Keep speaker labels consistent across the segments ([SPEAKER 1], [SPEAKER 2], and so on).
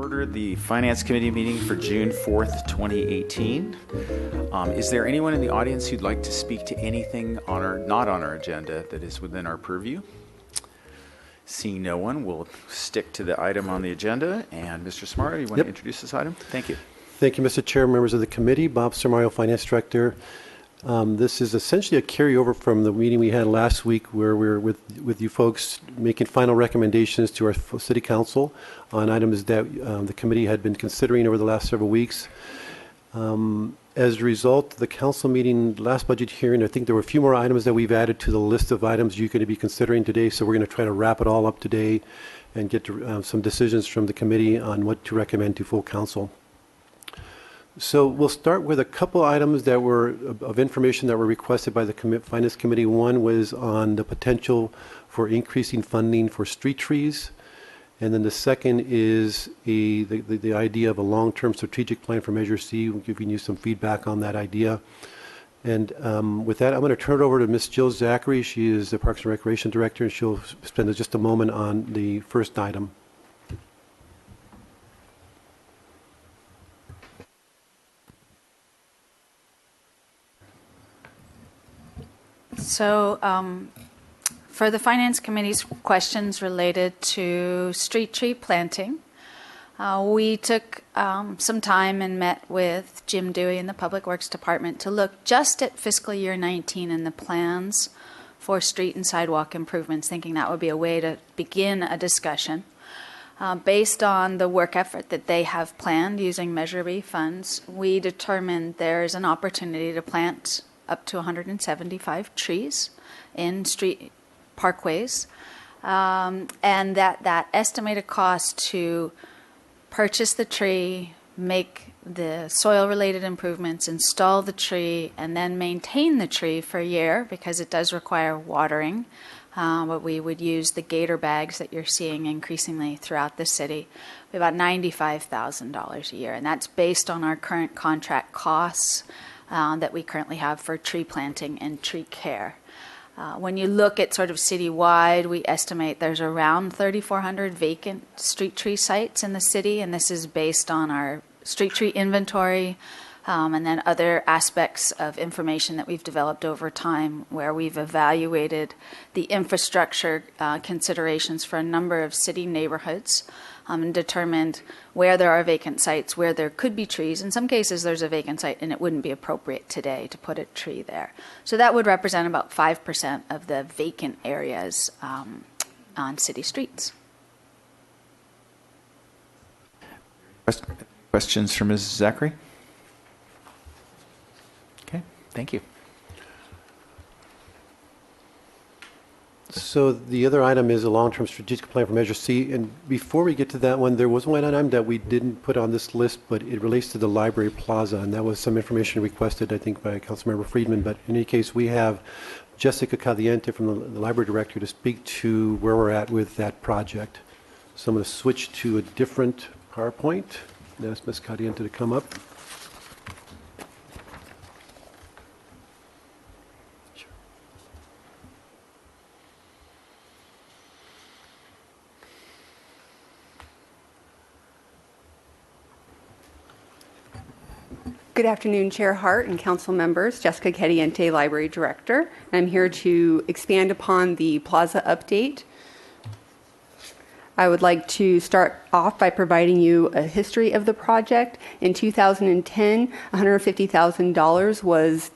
[SPEAKER 1] order the Finance Committee meeting for June 4th, 2018. Is there anyone in the audience who'd like to speak to anything not on our agenda that is within our purview? Seeing no one, we'll stick to the item on the agenda. And Mr. Samario, you want to introduce this item? Thank you.
[SPEAKER 2] Thank you, Mr. Chair, members of the committee. Bob Samario, Finance Director. This is essentially a carryover from the meeting we had last week where we were with you folks making final recommendations to our City Council on items that the committee had been considering over the last several weeks. As a result, the council meeting, last budget hearing, I think there were a few more items that we've added to the list of items you're going to be considering today, so we're going to try to wrap it all up today and get to, some decisions from the committee on what to recommend to full council. So we'll start with a couple items that were of information that were requested by the Finance Committee. One was on the potential for increasing funding for street trees. And then the second is the idea of a long-term strategic plan for Measure C. We're giving you some feedback on that idea. And with that, I'm going to turn it over to Ms. Jill Zachary. She is the Parks and Recreation Director, and she'll spend just a moment on the first item.
[SPEAKER 3] So for the Finance Committee's questions related to street tree planting, we took some time and met with Jim Dewey in the Public Works Department to look just at fiscal year 19 and the plans for street and sidewalk improvements, thinking that would be a way to begin a discussion. Based on the work effort that they have planned using Measure B funds, we determined there's an opportunity to plant up to 175 trees in street parkways, and that estimated cost to purchase the tree, make the soil-related improvements, install the tree, and then maintain the tree for a year because it does require watering. But we would use the gator bags that you're seeing increasingly throughout the city, about $95,000 a year, and that's based on our current contract costs that we currently have for tree planting and tree care. When you look at sort of citywide, we estimate there's around 3,400 vacant street tree sites in the city, and this is based on our street tree inventory and then other aspects of information that we've developed over time where we've evaluated the infrastructure considerations for a number of city neighborhoods and determined where there are vacant sites, where there could be trees. In some cases, there's a vacant site, and it wouldn't be appropriate today to put a tree there. So that would represent about 5% of the vacant areas on city streets.
[SPEAKER 1] Questions for Ms. Zachary? Okay, thank you.
[SPEAKER 2] So the other item is a long-term strategic plan for Measure C. And before we get to that one, there was one item that we didn't put on this list, but it relates to the Library Plaza. And that was some information requested, I think, by Councilmember Friedman. But in any case, we have Jessica Caliente from the Library Director to speak to where we're at with that project. So I'm going to switch to a different PowerPoint. Ask Ms. Caliente to come up.
[SPEAKER 4] Good afternoon, Chair Hart and council members. Jessica Caliente, Library Director. I'm here to expand upon the Plaza update. I would like to start off by providing you a history of the project. In 2010, $150,000 was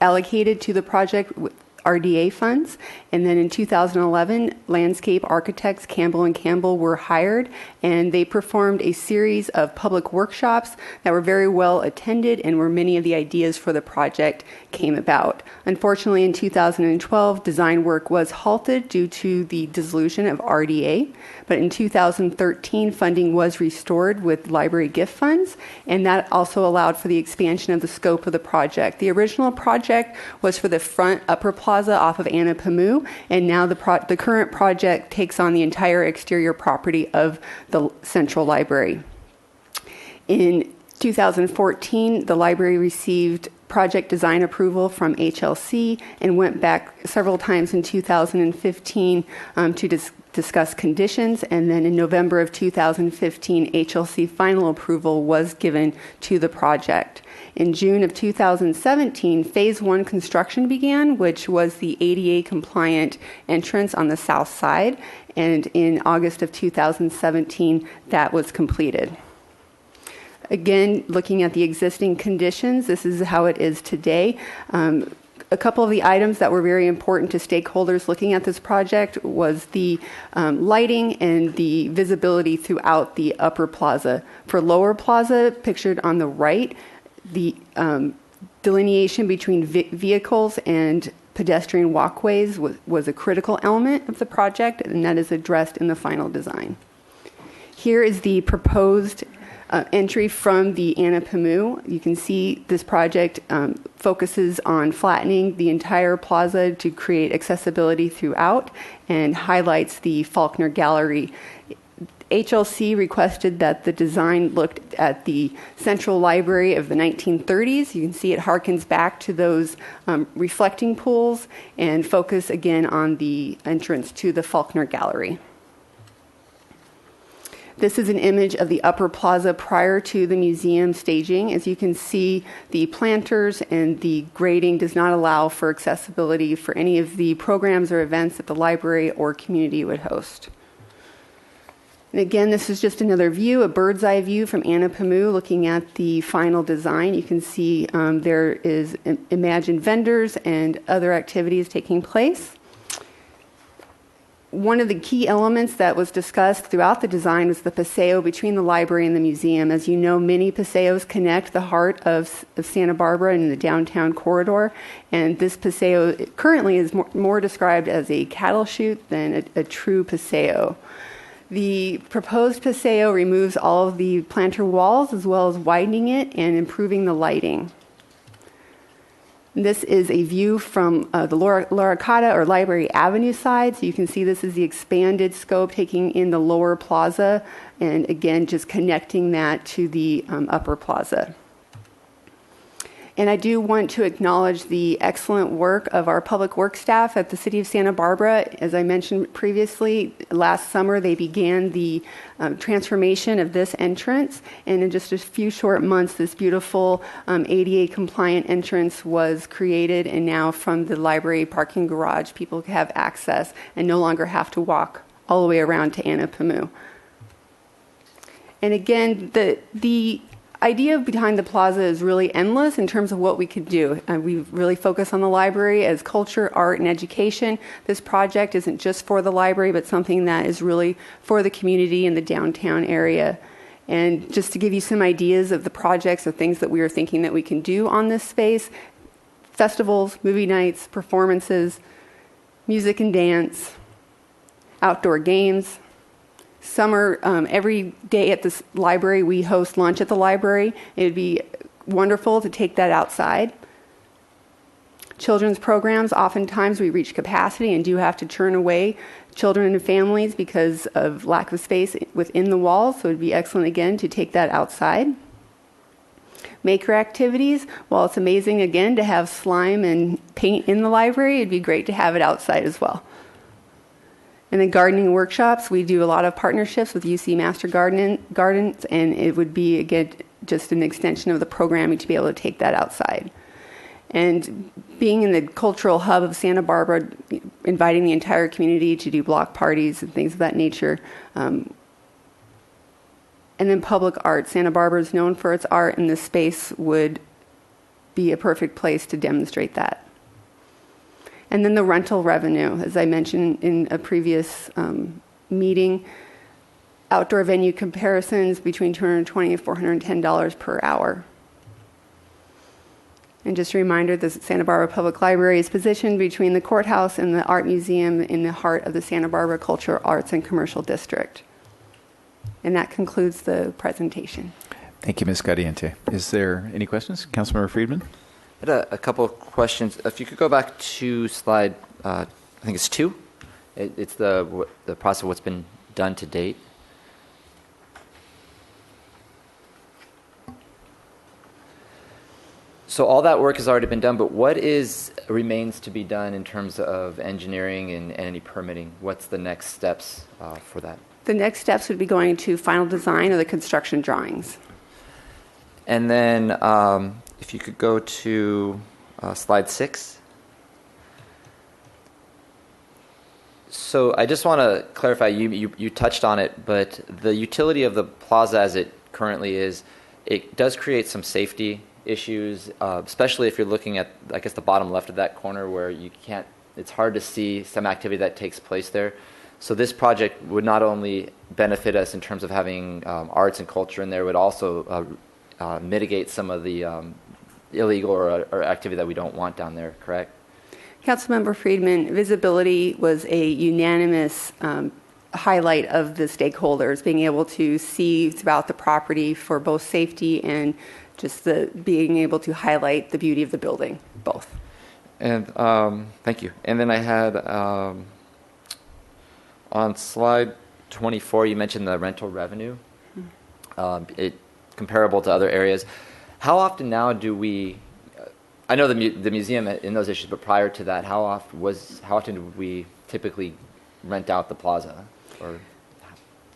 [SPEAKER 4] allocated to the project with RDA funds, and then in 2011, landscape architects Campbell & Campbell were hired, and they performed a series of public workshops that were very well attended and where many of the ideas for the project came about. Unfortunately, in 2012, design work was halted due to the dissolution of RDA, but in 2013, funding was restored with library gift funds, and that also allowed for the expansion of the scope of the project. The original project was for the front upper plaza off of Anna Pamu, and now the current project takes on the entire exterior property of the Central Library. In 2014, the library received project design approval from HLC and went back several times in 2015 to discuss conditions, and then in November of 2015, HLC final approval was given to the project. In June of 2017, Phase 1 construction began, which was the ADA compliant entrance on the south side, and in August of 2017, that was completed. Again, looking at the existing conditions, this is how it is today. A couple of the items that were very important to stakeholders looking at this project was the lighting and the visibility throughout the upper plaza. For lower plaza, pictured on the right, the delineation between vehicles and pedestrian walkways was a critical element of the project, and that is addressed in the final design. Here is the proposed entry from the Anapamu. You can see this project focuses on flattening the entire plaza to create accessibility throughout and highlights the Faulkner Gallery. HLC requested that the design looked at the Central Library of the 1930s. You can see it harkens back to those reflecting pools and focus again on the entrance to the Faulkner Gallery. This is an image of the upper plaza prior to the museum staging. As you can see, the planters and the grading does not allow for accessibility for any of the programs or events that the library or community would host. And again, this is just another view, a bird's eye view from Anapamu looking at the final design. You can see there is imagined vendors and other activities taking place. One of the key elements that was discussed throughout the design was the paseo between the library and the museum. As you know, many paseos connect the heart of Santa Barbara and the downtown corridor, and this paseo currently is more described as a cattle chute than a true paseo. The proposed paseo removes all of the planter walls as well as widening it and improving the lighting. This is a view from the Laura Cata or Library Avenue side. So you can see this is the expanded scope taking in the lower plaza and again just connecting that to the upper plaza. And I do want to acknowledge the excellent work of our public works staff at the City of Santa Barbara. As I mentioned previously, last summer they began the transformation of this entrance. And in just a few short months, this beautiful ADA compliant entrance was created. And now from the library parking garage, people have access and no longer have to walk all the way around to Anapamu. And again, the idea behind the plaza is really endless in terms of what we could do. We really focus on the library as culture, art, and education. This project isn't just for the library, but something that is really for the community in the downtown area. And just to give you some ideas of the projects or things that we are thinking that we can do on this space, festivals, movie nights, performances, music and dance, outdoor games. Summer, every day at this library, we host lunch at the library. It would be wonderful to take that outside. Children's programs, oftentimes we reach capacity and do have to turn away children and families because of lack of space within the walls, so it would be excellent, again, to take that outside. Maker activities, while it's amazing, again, to have slime and paint in the library, it'd be great to have it outside as well. And then gardening workshops, we do a lot of partnerships with UC Master Gardens, and it would be, again, just an extension of the programming to be able to take that outside. And being in the cultural hub of Santa Barbara, inviting the entire community to do block parties and things of that nature. And then public art. Santa Barbara is known for its art, and this space would be a perfect place to demonstrate that. And then the rental revenue, as I mentioned in a previous meeting, outdoor venue comparisons between $220 and $410 per hour. And just a reminder, the Santa Barbara Public Library is positioned between the courthouse and the art museum in the heart of the Santa Barbara Cultural Arts and Commercial District. And that concludes the presentation.
[SPEAKER 1] Thank you, Ms. Cadiente. Is there any questions? Councilmember Friedman?
[SPEAKER 5] I had a couple of questions. If you could go back to slide, I think it's 2. It's the process of what's been done to date. So all that work has already been done, but what remains to be done in terms of engineering and any permitting? What's the next steps for that?
[SPEAKER 4] The next steps would be going to final design or the construction drawings.
[SPEAKER 5] And then if you could go to slide 6. So I just want to clarify, you touched on it, but the utility of the plaza as it currently is, it does create some safety issues, especially if you're looking at, I guess, the bottom left of that corner where it's hard to see some activity that takes place there. So this project would not only benefit us in terms of having arts and culture in there, would also mitigate some of the illegal or activity that we don't want down there, correct?
[SPEAKER 4] Councilmember Friedman, visibility was a unanimous highlight of the stakeholders, being able to see throughout the property for both safety and just being able to highlight the beauty of the building, both.
[SPEAKER 5] And thank you. And then I had on slide 24, you mentioned the rental revenue, comparable to other areas. How often now do we? I know the museum in those issues, but prior to that, how often do we typically rent out the plaza, or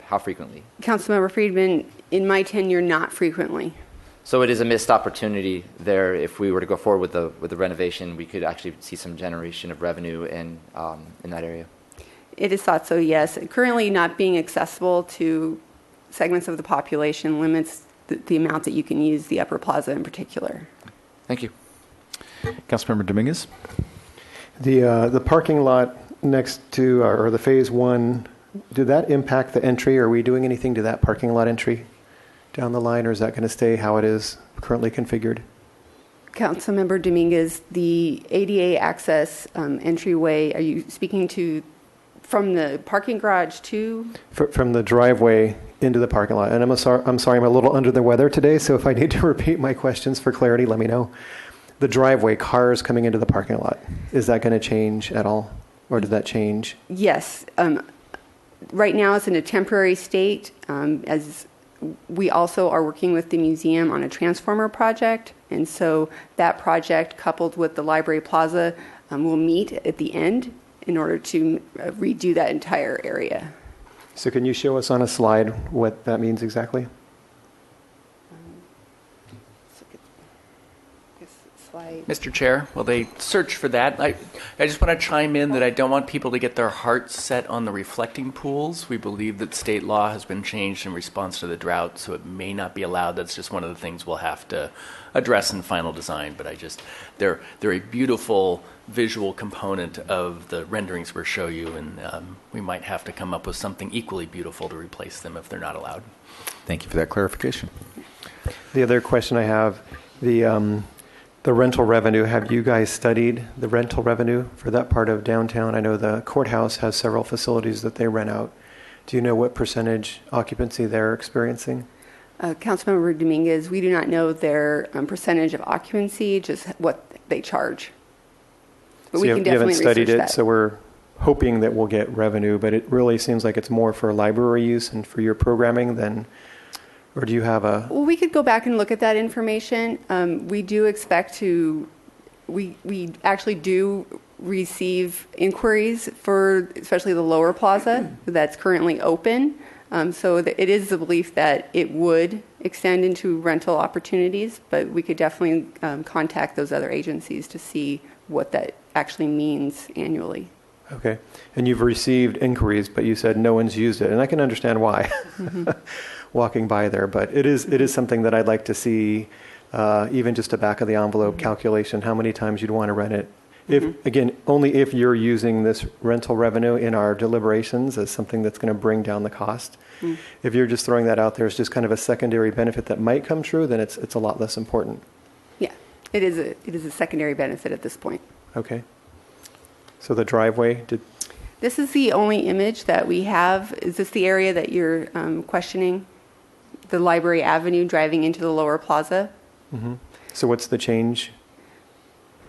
[SPEAKER 5] how frequently?
[SPEAKER 4] Councilmember Friedman, in my tenure, not frequently.
[SPEAKER 5] So it is a missed opportunity there. If we were to go forward with the renovation, we could actually see some generation of revenue in that area.
[SPEAKER 4] It is thought so, yes. Currently not being accessible to segments of the population limits the amount that you can use the upper plaza in particular.
[SPEAKER 5] Thank you.
[SPEAKER 1] Councilmember Dominguez?
[SPEAKER 6] The parking lot next to, or the phase 1, did that impact the entry? Are we doing anything to that parking lot entry down the line, or is that going to stay how it is currently configured?
[SPEAKER 4] Councilmember Dominguez, the ADA access entryway, are you speaking to from the parking garage to?
[SPEAKER 6] From the driveway into the parking lot. And I'm sorry, I'm a little under the weather today, so if I need to repeat my questions for clarity, let me know. The driveway, cars coming into the parking lot, is that going to change at all, or did that change?
[SPEAKER 4] Yes. Right now it's in a temporary state, as we also are working with the museum on a transformer project, and so that project coupled with the library plaza will meet at the end in order to redo that entire area.
[SPEAKER 6] So can you show us on a slide what that means exactly?
[SPEAKER 4] Slide.
[SPEAKER 7] Mr. Chair, while they search for that, I just want to chime in that I don't want people to get their hearts set on the reflecting pools. We believe that state law has been changed in response to the drought, so it may not be allowed. That's just one of the things we'll have to address in final design. But they're a beautiful visual component of the renderings we'll show you, and we might have to come up with something equally beautiful to replace them if they're not allowed.
[SPEAKER 1] Thank you for that clarification.
[SPEAKER 6] The other question I have, the rental revenue, have you guys studied the rental revenue for that part of downtown? I know the courthouse has several facilities that they rent out. Do you know what percentage occupancy they're experiencing?
[SPEAKER 4] Councilmember Dominguez, we do not know their percentage of occupancy, just what they charge. But
[SPEAKER 6] So
[SPEAKER 4] we
[SPEAKER 6] you
[SPEAKER 4] can
[SPEAKER 6] haven't
[SPEAKER 4] definitely
[SPEAKER 6] studied
[SPEAKER 4] research
[SPEAKER 6] it,
[SPEAKER 4] that.
[SPEAKER 6] so we're hoping that we'll get revenue, but it really seems like it's more for library use and for your programming than, or do you have a?
[SPEAKER 4] Well, we could go back and look at that information. We do expect to, we actually do receive inquiries for especially the lower plaza that's currently open. So it is the belief that it would extend into rental opportunities, but we could definitely contact those other agencies to see what that actually means annually.
[SPEAKER 6] Okay. And you've received inquiries, but you said no one's used it. And I can understand why, walking by there. But it is something that I'd like to see, even just a back of the envelope calculation, how many times you'd want to rent it. If, again, only if you're using this rental revenue in our deliberations as something that's going to bring down the cost. If you're just throwing that out there as just kind of a secondary benefit that might come true, then it's a lot less important.
[SPEAKER 4] Yeah, it is a secondary benefit at this point.
[SPEAKER 6] Okay. So the driveway,
[SPEAKER 4] This is the only image that we have. Is this the area that you're questioning? The Library Avenue driving into the lower plaza?
[SPEAKER 6] so what's the change?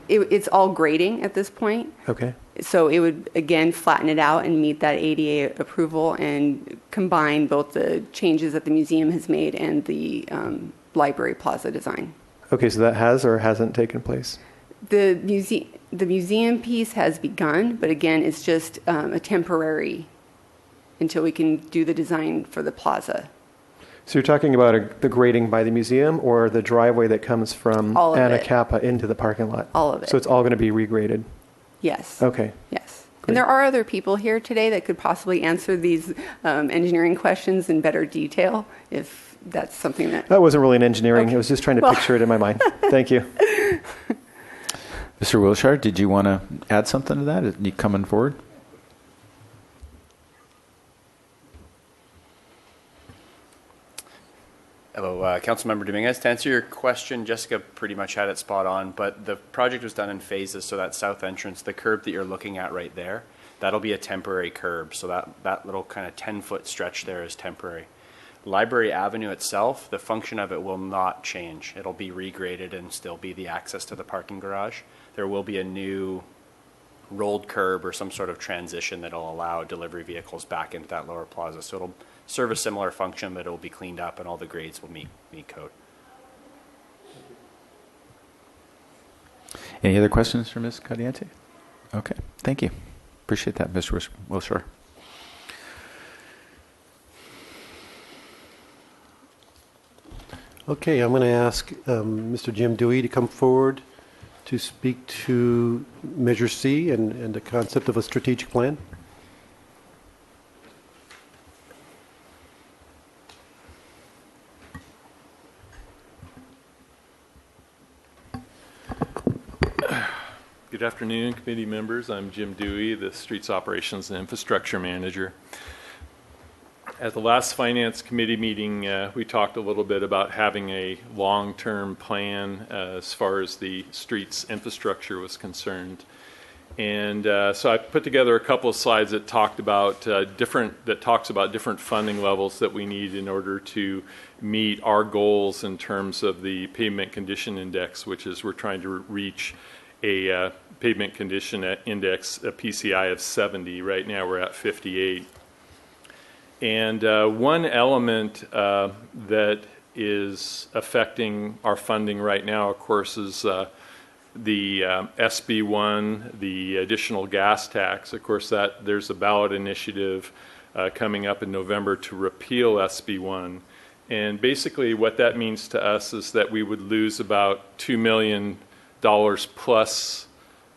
[SPEAKER 4] It's all grading at this point.
[SPEAKER 6] Okay.
[SPEAKER 4] So it would, again, flatten it out and meet that ADA approval and combine both the changes that the museum has made and the library plaza design.
[SPEAKER 6] Okay, so that has or hasn't taken place?
[SPEAKER 4] The museum piece has begun, but again, it's just a temporary until we can do the design for the plaza.
[SPEAKER 6] So you're talking about the grading by the museum or the driveway that comes from
[SPEAKER 4] All of it.
[SPEAKER 6] Anacapa into the parking lot?
[SPEAKER 4] All of it.
[SPEAKER 6] So it's all going to be regraded?
[SPEAKER 4] Yes.
[SPEAKER 6] Okay.
[SPEAKER 4] Yes. And there are other people here today that could possibly answer these engineering questions in better detail if that's something that...
[SPEAKER 6] That wasn't really an engineering.
[SPEAKER 4] Okay.
[SPEAKER 6] I was just trying to picture it in my mind. Thank you.
[SPEAKER 1] Mr. Wilshire, did you want to add something to that? Are you coming forward?
[SPEAKER 8] Hello, Councilmember Dominguez. To answer your question, Jessica pretty much had it spot on, but the project was done in phases, so that south entrance, the curb that you're looking at right there, that'll be a temporary curb, so that little kind of 10-foot stretch there is temporary. Library Avenue itself, the function of it will not change. It'll be regraded and still be the access to the parking garage. There will be a new rolled curb or some sort of transition that'll allow delivery vehicles back into that lower plaza, so it'll serve a similar function, but it will be cleaned up and all the grades will meet code.
[SPEAKER 1] Any other questions for Ms. Cadiente? Okay, thank you. Appreciate that, Mr. Wilshire.
[SPEAKER 2] Okay, I'm going to ask Mr. Jim Dewey to come forward to speak to Measure C and the concept of a strategic plan.
[SPEAKER 9] Good afternoon, committee members. I'm Jim Dewey, the Streets Operations and Infrastructure Manager. At the last Finance Committee meeting, we talked a little bit about having a long-term plan as far as the streets infrastructure was concerned. And so I put together a couple of slides that talks about different funding levels that we need in order to meet our goals in terms of the pavement condition index, which is we're trying to reach a pavement condition index, a PCI of 70. Right now we're at 58. And one element that is affecting our funding right now, of course, is the SB1, the additional gas tax. Of course, there's a ballot initiative coming up in November to repeal SB1. And basically what that means to us is that we would lose about $2 million plus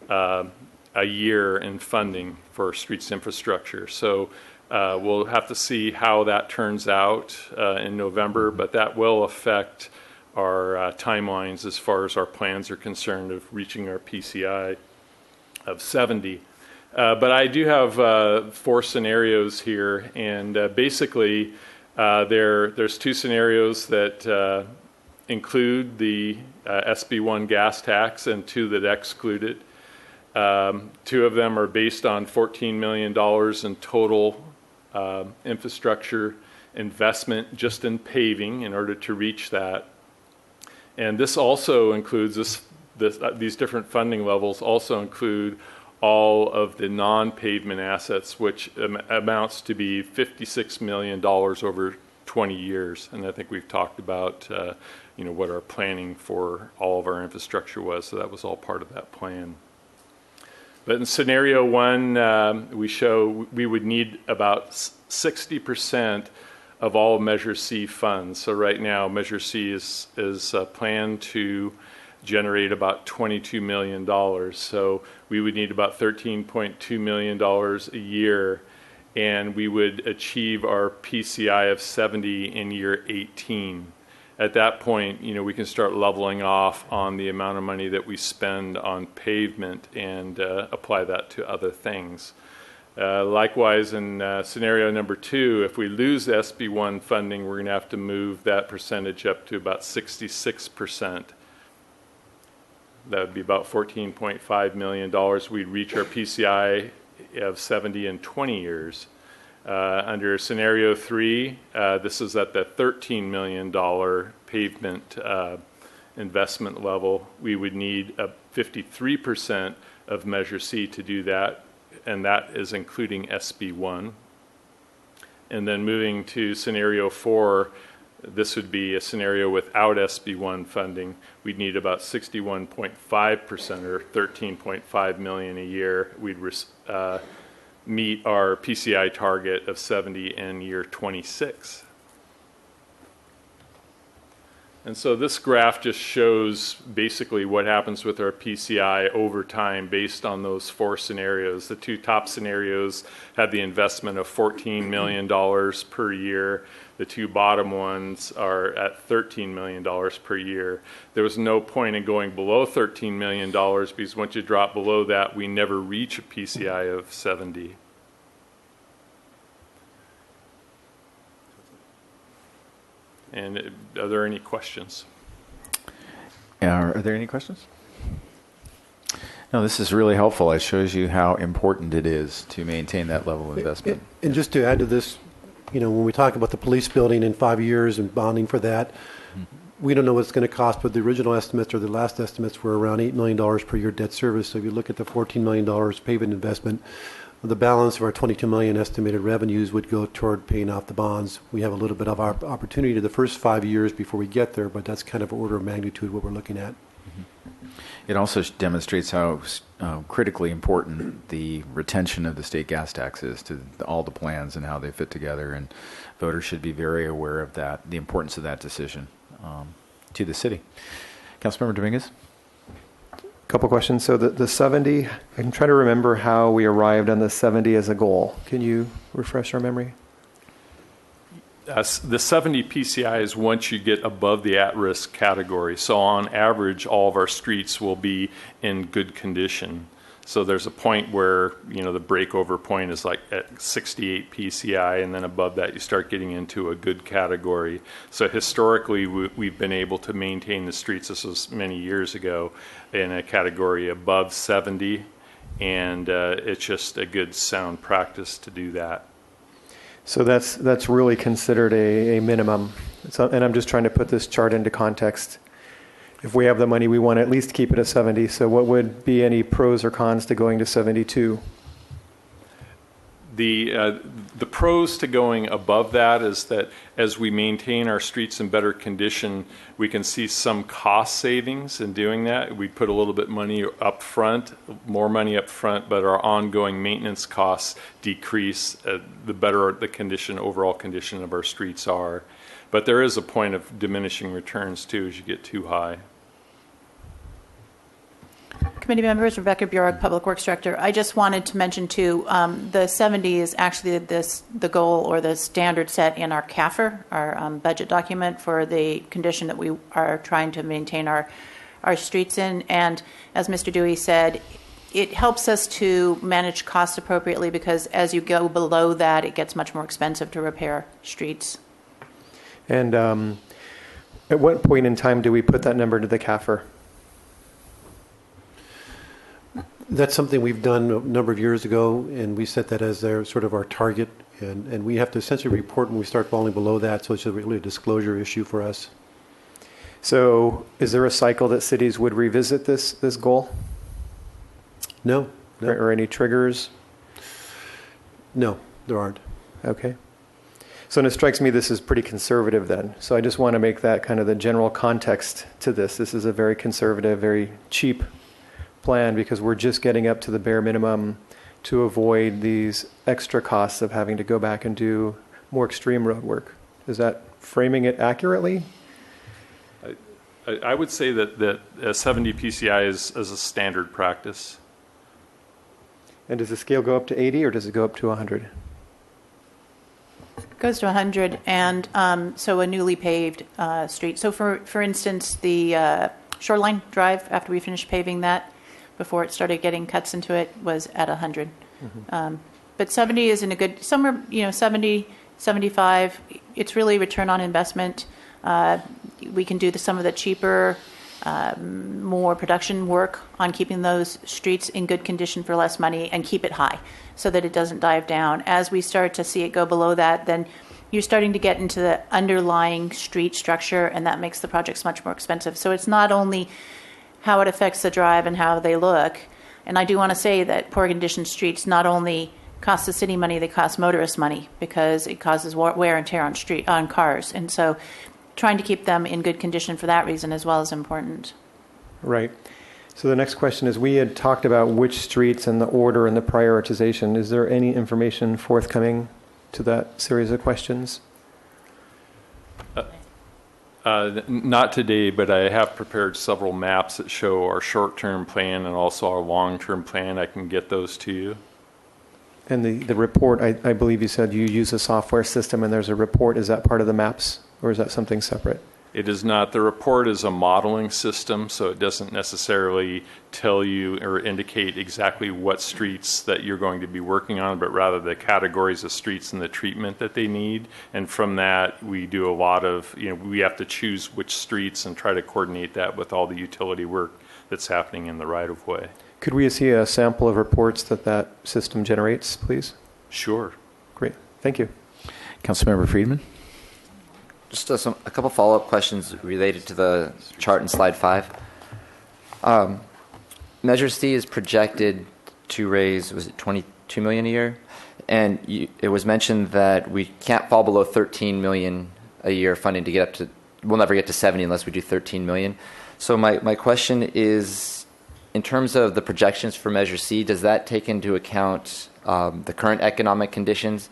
[SPEAKER 9] a year in funding for streets infrastructure. So we'll have to see how that turns out in November, but that will affect our timelines as far as our plans are concerned of reaching our PCI of 70. But I do have 4 scenarios here, and basically there's 2 scenarios that include the SB1 gas tax and 2 that exclude it. 2 of them are based on $14 million in total infrastructure investment just in paving in order to reach that. And this also includes these different funding levels also include all of the non-pavement assets, which amounts to be $56 million over 20 years. And I think we've talked about what our planning for all of our infrastructure was, so that was all part of that plan. But in scenario 1, we show we would need about 60% of all Measure C funds. So right now, Measure C is planned to generate about $22 million. So we would need about $13.2 million a year, and we would achieve our PCI of 70 in year 18. At that point, we can start leveling off on the amount of money that we spend on pavement and apply that to other things. Likewise, in scenario number 2, if we lose SB1 funding, we're going to have to move that percentage up to about 66%. That would be about $14.5 million. We'd reach our PCI of 70 in 20 years. Under scenario 3, this is at the $13 million pavement investment level. We would need 53% of Measure C to do that, and that is including SB1. And then moving to scenario 4, This would be a scenario without SB1 funding. We'd need about 61.5% or 13.5 million a year. We'd meet our PCI target of 70 in year 26. And so this graph just shows basically what happens with our PCI over time based on those four scenarios. The two top scenarios had the investment of $14 million per year. The two bottom ones are at $13 million per year. There was no point in going below $13 million because once you drop below that, we never reach a PCI of 70. And are there any questions?
[SPEAKER 1] Are there any questions? No, this is really helpful. It shows you how important it is to maintain that level of investment.
[SPEAKER 2] And just to add to this, when we talk about the police building in 5 years and bonding for that, we don't know what it's going to cost, but the original estimates or the last estimates were around $8 million per year debt service. So if you look at the $14 million pavement investment, the balance of our $22 million estimated revenues would go toward paying off the bonds. We have a little bit of our opportunity to the first 5 years before we get there, but that's kind of order of magnitude what we're looking at.
[SPEAKER 1] It also demonstrates how critically important the retention of the state gas tax is to all the plans and how they fit together, and voters should be very aware of that, the importance of that decision to the city. Councilmember Dominguez?
[SPEAKER 6] Couple questions. So the 70, I'm trying to remember how we arrived on the 70 as a goal. Can you refresh our memory?
[SPEAKER 9] The 70 PCI is once you get above the at-risk category. So on average, all of our streets will be in good condition. So there's a point where, the breakover point is like at 68 PCI, and then above that you start getting into a good category. So historically, we've been able to maintain the streets, this was many years ago, in a category above 70, and it's just a good sound practice to do that.
[SPEAKER 6] So that's really considered a minimum. And I'm just trying to put this chart into context. If we have the money, we want to at least keep it at 70. So what would be any pros or cons to going to 72?
[SPEAKER 9] The pros to going above that is that as we maintain our streets in better condition, we can see some cost savings in doing that. We put a little bit money up front, more money up front, but our ongoing maintenance costs decrease the better the condition, overall condition of our streets are. But there is a point of diminishing returns too as you get too high.
[SPEAKER 10] Committee members, Rebecca Bjork, Public Works Director. I just wanted to mention too, the 70 is actually the goal or the standard set in our CAFR, our budget document for the condition that we are trying to maintain our streets in. And as Mr. Dewey said, it helps us to manage costs appropriately because as you go below that, it gets much more expensive to repair streets.
[SPEAKER 6] And at what point in time do we put that number to the CAFR?
[SPEAKER 2] That's something we've done a number of years ago, and we set that as sort of our target, and we have to essentially report when we start falling below that, so it's really a disclosure issue for us.
[SPEAKER 6] So is there a cycle that cities would revisit this goal?
[SPEAKER 2] No.
[SPEAKER 6] Or any triggers?
[SPEAKER 2] No, there aren't.
[SPEAKER 6] Okay. So it strikes me this is pretty conservative then. So I just want to make that kind of the general context to this. This is a very conservative, very cheap plan because we're just getting up to the bare minimum to avoid these extra costs of having to go back and do more extreme road work. Is that framing it accurately?
[SPEAKER 9] I would say that 70 PCI is a standard practice.
[SPEAKER 6] And does the scale go up to 80 or does it go up to 100?
[SPEAKER 10] It goes to 100, and so a newly paved street. So for instance, the Shoreline Drive, after we finished paving that, before it started getting cuts into it, was at 100. Mm-hmm. But 70 is in a good, somewhere, 70, 75, it's really return on investment. We can do some of the cheaper, more production work on keeping those streets in good condition for less money and keep it high so that it doesn't dive down. As we start to see it go below that, then you're starting to get into the underlying street structure, and that makes the projects much more expensive. So it's not only how it affects the drive and how they look. And I do want to say that poor condition streets not only cost the city money, they cost motorists money because it causes wear and tear on cars. And so trying to keep them in good condition for that reason as well is important.
[SPEAKER 6] Right. So the next question is, we had talked about which streets and the order and the prioritization. Is there any information forthcoming to that series of questions?
[SPEAKER 9] Not today, but I have prepared several maps that show our short-term plan and also our long-term plan. I can get those to you.
[SPEAKER 6] And the report, I believe you said you use a software system and there's a report. Is that part of the maps or is that something separate?
[SPEAKER 9] It is not. The report is a modeling system, so it doesn't necessarily tell you or indicate exactly what streets that you're going to be working on, but rather the categories of streets and the treatment that they need. And from that, we do a lot of, we have to choose which streets and try to coordinate that with all the utility work that's happening in the right-of-way.
[SPEAKER 6] Could we see a sample of reports that system generates, please?
[SPEAKER 9] Sure.
[SPEAKER 6] Great. Thank you.
[SPEAKER 1] Councilmember Friedman?
[SPEAKER 5] Just a couple follow-up questions related to the chart in slide 5. Measure C is projected to raise, was it 22 million a year? And it was mentioned that we can't fall below 13 million a year funding to get up to, we'll never get to 70 unless we do 13 million. So my question is, in terms of the projections for Measure C, does that take into account the current economic conditions?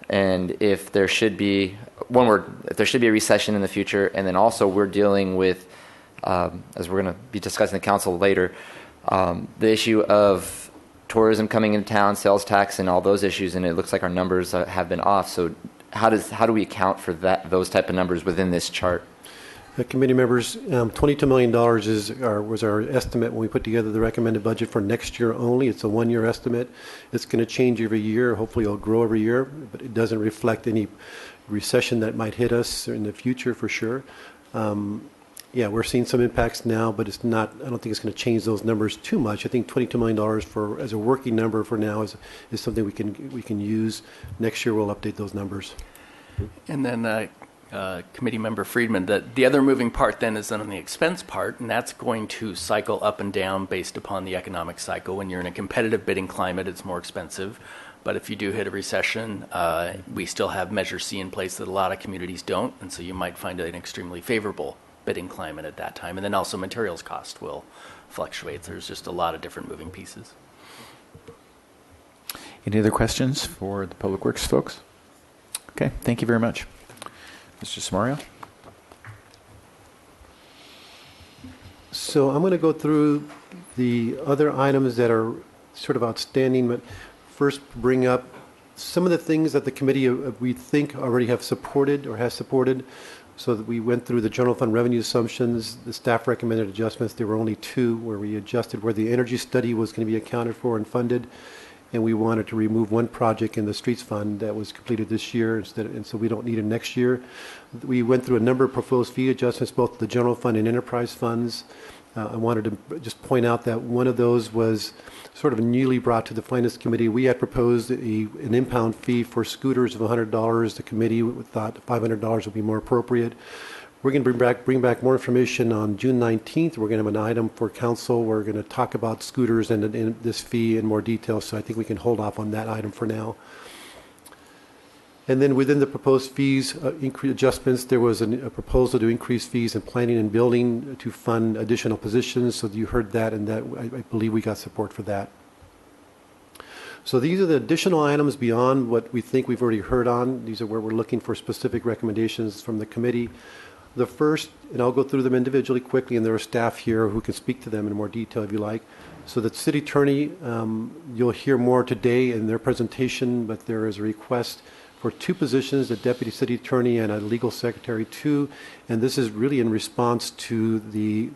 [SPEAKER 5] And if there should be, if there should be a recession in the future, and then also we're dealing with, as we're going to be discussing in the council later, the issue of tourism coming into town, sales tax, and all those issues, and it looks like our numbers have been off. So how do we account for those type of numbers within this chart?
[SPEAKER 2] Committee members, $22 million was our estimate when we put together the recommended budget for next year only. It's a one-year estimate. It's going to change every year. Hopefully it'll grow every year, but it doesn't reflect any recession that might hit us in the future for sure. Yeah, we're seeing some impacts now, but it's not, I don't think it's going to change those numbers too much. I think $22 million as a working number for now is something we can use. Next year we'll update those numbers.
[SPEAKER 7] And then Committee Member Friedman, the other moving part then is then on the expense part, and that's going to cycle up and down based upon the economic cycle. When you're in a competitive bidding climate, it's more expensive. But if you do hit a recession, we still have Measure C in place that a lot of communities don't, and so you might find an extremely favorable bidding climate at that time. And then also materials cost will fluctuate. There's just a lot of different moving pieces.
[SPEAKER 1] Any other questions for the Public Works folks? Okay, thank you very much. Mr. Samario?
[SPEAKER 2] So I'm going to go through the other items that are sort of outstanding, but first bring up some of the things that the committee we think already have supported or has supported. So that we went through the general fund revenue assumptions, the staff recommended adjustments. There were only 2 where we adjusted where the energy study was going to be accounted for and funded. And we wanted to remove 1 project in the streets fund that was completed this year, and so we don't need it next year. We went through a number of proposed fee adjustments, both the general fund and enterprise funds. I wanted to just point out that one of those was sort of newly brought to the Finance Committee. We had proposed an impound fee for scooters of $100. The committee thought $500 would be more appropriate. We're going to bring back more information on June 19th. We're going to have an item for council. We're going to talk about scooters and this fee in more detail, so I think we can hold off on that item for now. And then within the proposed fees adjustments, there was a proposal to increase fees in planning and building to fund additional positions. So you heard that, and that I believe we got support for that. So these are the additional items beyond what we think we've already heard on. These are where we're looking for specific recommendations from the committee. The first, and I'll go through them individually quickly, and there are staff here who can speak to them in more detail if you like. So the city attorney, you'll hear more today in their presentation, but there is a request for 2 positions, a deputy city attorney and a legal secretary too. And this is really in response to the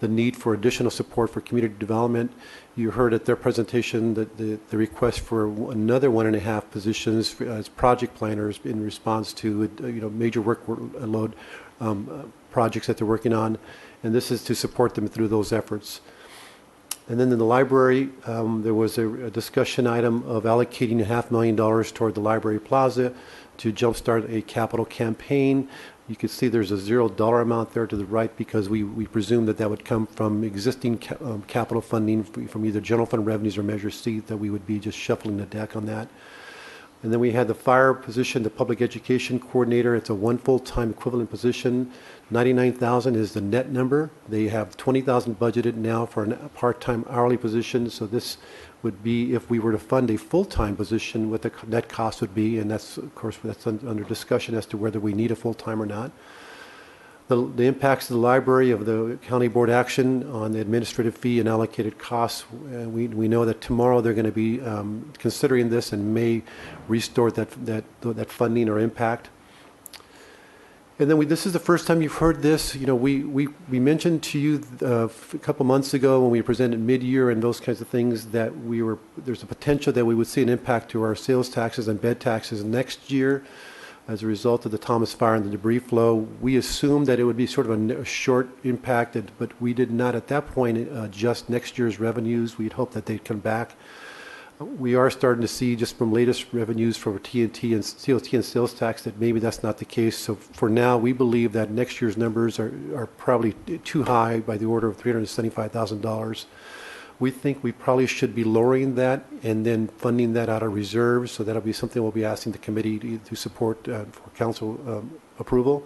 [SPEAKER 2] need for additional support for community development. You heard at their presentation that the request for another 1.5 positions as project planners in response to major workload projects that they're working on, and this is to support them through those efforts. And then in the library, there was a discussion item of allocating $500,000 toward the library plaza to jumpstart a capital campaign. You can see there's a $0 amount there to the right because we presume that would come from existing capital funding from either general fund revenues or Measure C, that we would be just shuffling the deck on that. And then we had the fire position, the public education coordinator. It's a one full-time equivalent position. 99,000 is the net number. They have 20,000 budgeted now for a part-time hourly position. So this would be if we were to fund a full-time position, what the net cost would be. And that's, of course, that's under discussion as to whether we need a full-time or not. The impacts to the library of the county board action on the administrative fee and allocated costs. We know that tomorrow they're going to be considering this and may restore that funding or impact. And then this is the first time you've heard this. You know, we mentioned to you a couple months ago when we presented mid-year and those kinds of things that there's a potential that we would see an impact to our sales taxes and bed taxes next year as a result of the Thomas Fire and the debris flow. We assumed that it would be sort of a short impact, but we did not at that point adjust next year's revenues. We'd hoped that they'd come back. We are starting to see just from latest revenues for TNT and COT and sales tax that maybe that's not the case. So for now, we believe that next year's numbers are probably too high by the order of $375,000. We think we probably should be lowering that and then funding that out of reserves. So that'll be something we'll be asking the committee to support for council approval.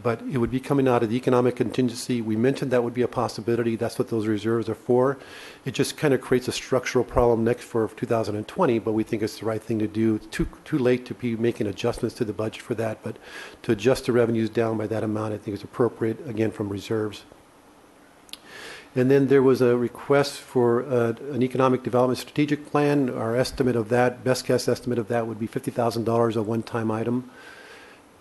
[SPEAKER 2] But it would be coming out of the economic contingency. We mentioned that would be a possibility. That's what those reserves are for. It just kind of creates a structural problem next for 2020, but we think it's the right thing to do. Too late to be making adjustments to the budget for that, but to adjust the revenues down by that amount, I think is appropriate, again, from reserves. And then there was a request for an economic development strategic plan. Our estimate of that, best guess estimate of that would be $50,000, a one-time item.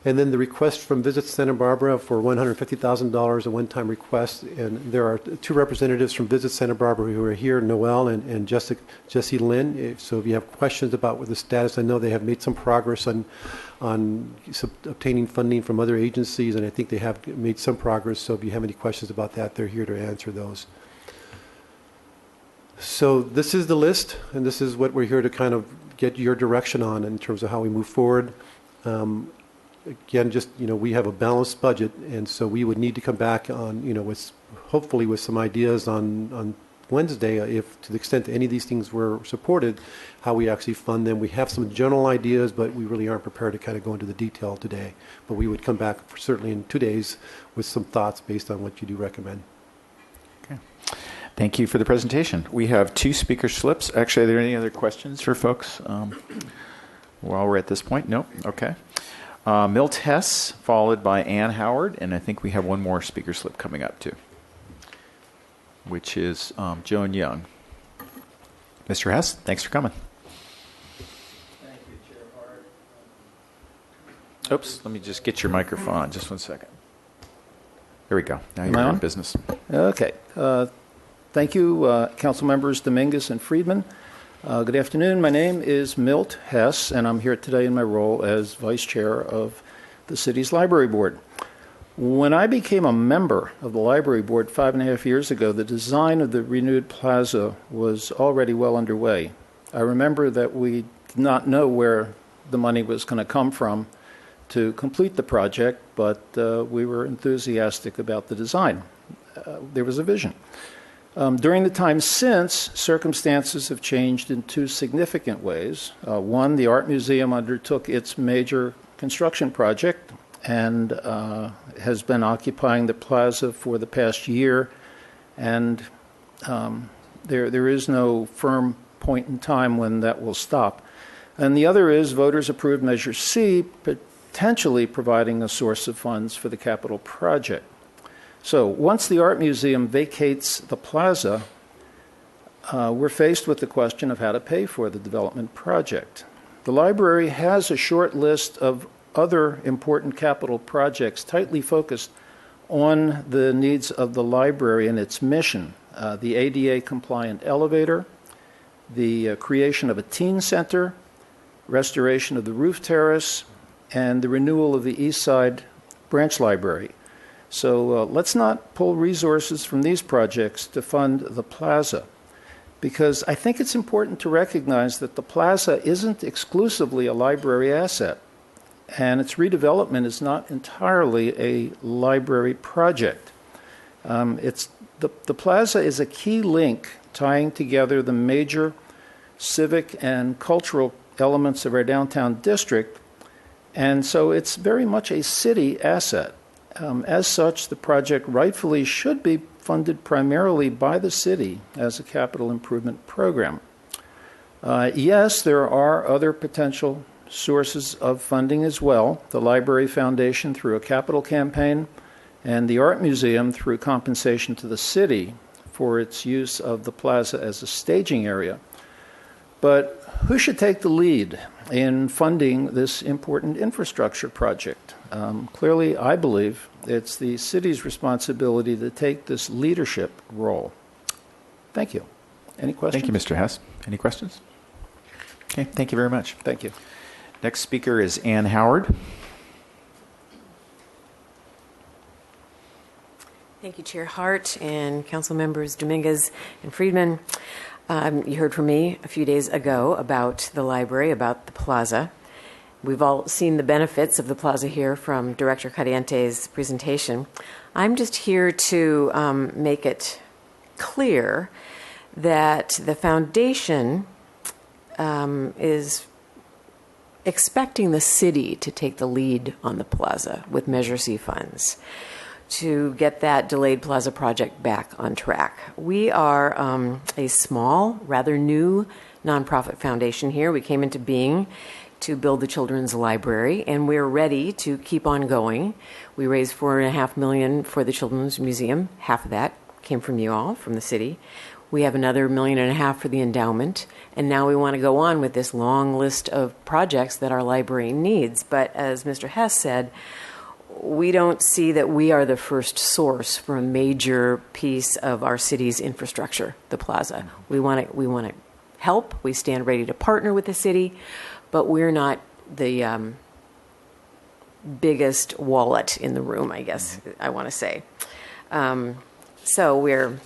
[SPEAKER 2] And then the request from Visit Santa Barbara for $150,000, a one-time request. And there are two representatives from Visit Santa Barbara who are here, Noel and Jessie Lynn. So if you have questions about what the status, I know they have made some progress on obtaining funding from other agencies, and I think they have made some progress. So if you have any questions about that, they're here to answer those. So this is the list, and this is what we're here to kind of get your direction on in terms of how we move forward. Again, just, we have a balanced budget, and so we would need to come back on, hopefully with some ideas on Wednesday, if to the extent that any of these things were supported, how we actually fund them. We have some general ideas, but we really aren't prepared to kind of go into the detail today. But we would come back certainly in 2 days with some thoughts based on what you do recommend.
[SPEAKER 1] Okay. Thank you for the presentation. We have 2 speaker slips. Actually, are there any other questions for folks while we're at this point? No? Okay. Milt Hess, followed by Ann Howard, and I think we have one more speaker slip coming up too, which is Joan Young. Mr. Hess, thanks for coming.
[SPEAKER 11] Thank you, Chair Hart.
[SPEAKER 1] Oops, let me just get your microphone on. Just 1 second. There we go. Now you're on business.
[SPEAKER 11] Okay. Thank you, Council Members Dominguez and Friedman. Good afternoon. My name is Milt Hess, and I'm here today in my role as Vice Chair of the City's Library Board. When I became a member of the Library Board 5.5 years ago, the design of the renewed plaza was already well underway. I remember that we did not know where the money was going to come from to complete the project, but we were enthusiastic about the design. There was a vision. During the time since, circumstances have changed in 2 significant ways. One, the Art Museum undertook its major construction project and has been occupying the plaza for the past year, and there is no firm point in time when that will stop. And the other is voters approved Measure C, potentially providing a source of funds for the capital project. So once the Art Museum vacates the plaza, we're faced with the question of how to pay for the development project. The library has a short list of other important capital projects tightly focused on the needs of the library and its mission. The ADA-compliant elevator, the creation of a teen center, restoration of the roof terrace, and the renewal of the East Side branch library. So let's not pull resources from these projects to fund the plaza, because I think it's important to recognize that the plaza isn't exclusively a library asset, and its redevelopment is not entirely a library project. The plaza is a key link tying together the major civic and cultural elements of our downtown district, and so it's very much a city asset. As such, the project rightfully should be funded primarily by the city as a capital improvement program. Yes, there are other potential sources of funding as well. The Library Foundation through a capital campaign, and the Art Museum through compensation to the city for its use of the plaza as a staging area. But who should take the lead in funding this important infrastructure project? Clearly, I believe it's the city's responsibility to take this leadership role. Thank you. Any questions?
[SPEAKER 1] Thank you, Mr. Hess. Any questions? Okay, thank you very much.
[SPEAKER 11] Thank you.
[SPEAKER 1] Next speaker is Ann Howard.
[SPEAKER 12] Thank you, Chair Hart and Council Members Dominguez and Friedman. You heard from me a few days ago about the library, about the plaza. We've all seen the benefits of the plaza here from Director Caliente's presentation. I'm just here to make it clear that the foundation is expecting the city to take the lead on the plaza with Measure C funds to get that delayed plaza project back on track. We are a small, rather new nonprofit foundation here. We came into being to build the children's library, and we're ready to keep on going. We raised $4.5 million for the Children's Museum. Half of that came from you all, from the city. We have another $1.5 million for the endowment, and now we want to go on with this long list of projects that our library needs. But as Mr. Hess said, we don't see that we are the first source for a major piece of our city's infrastructure, the plaza. We want to help. We stand ready to partner with the city, but we're not the biggest wallet in the room, I guess I want to say. So we're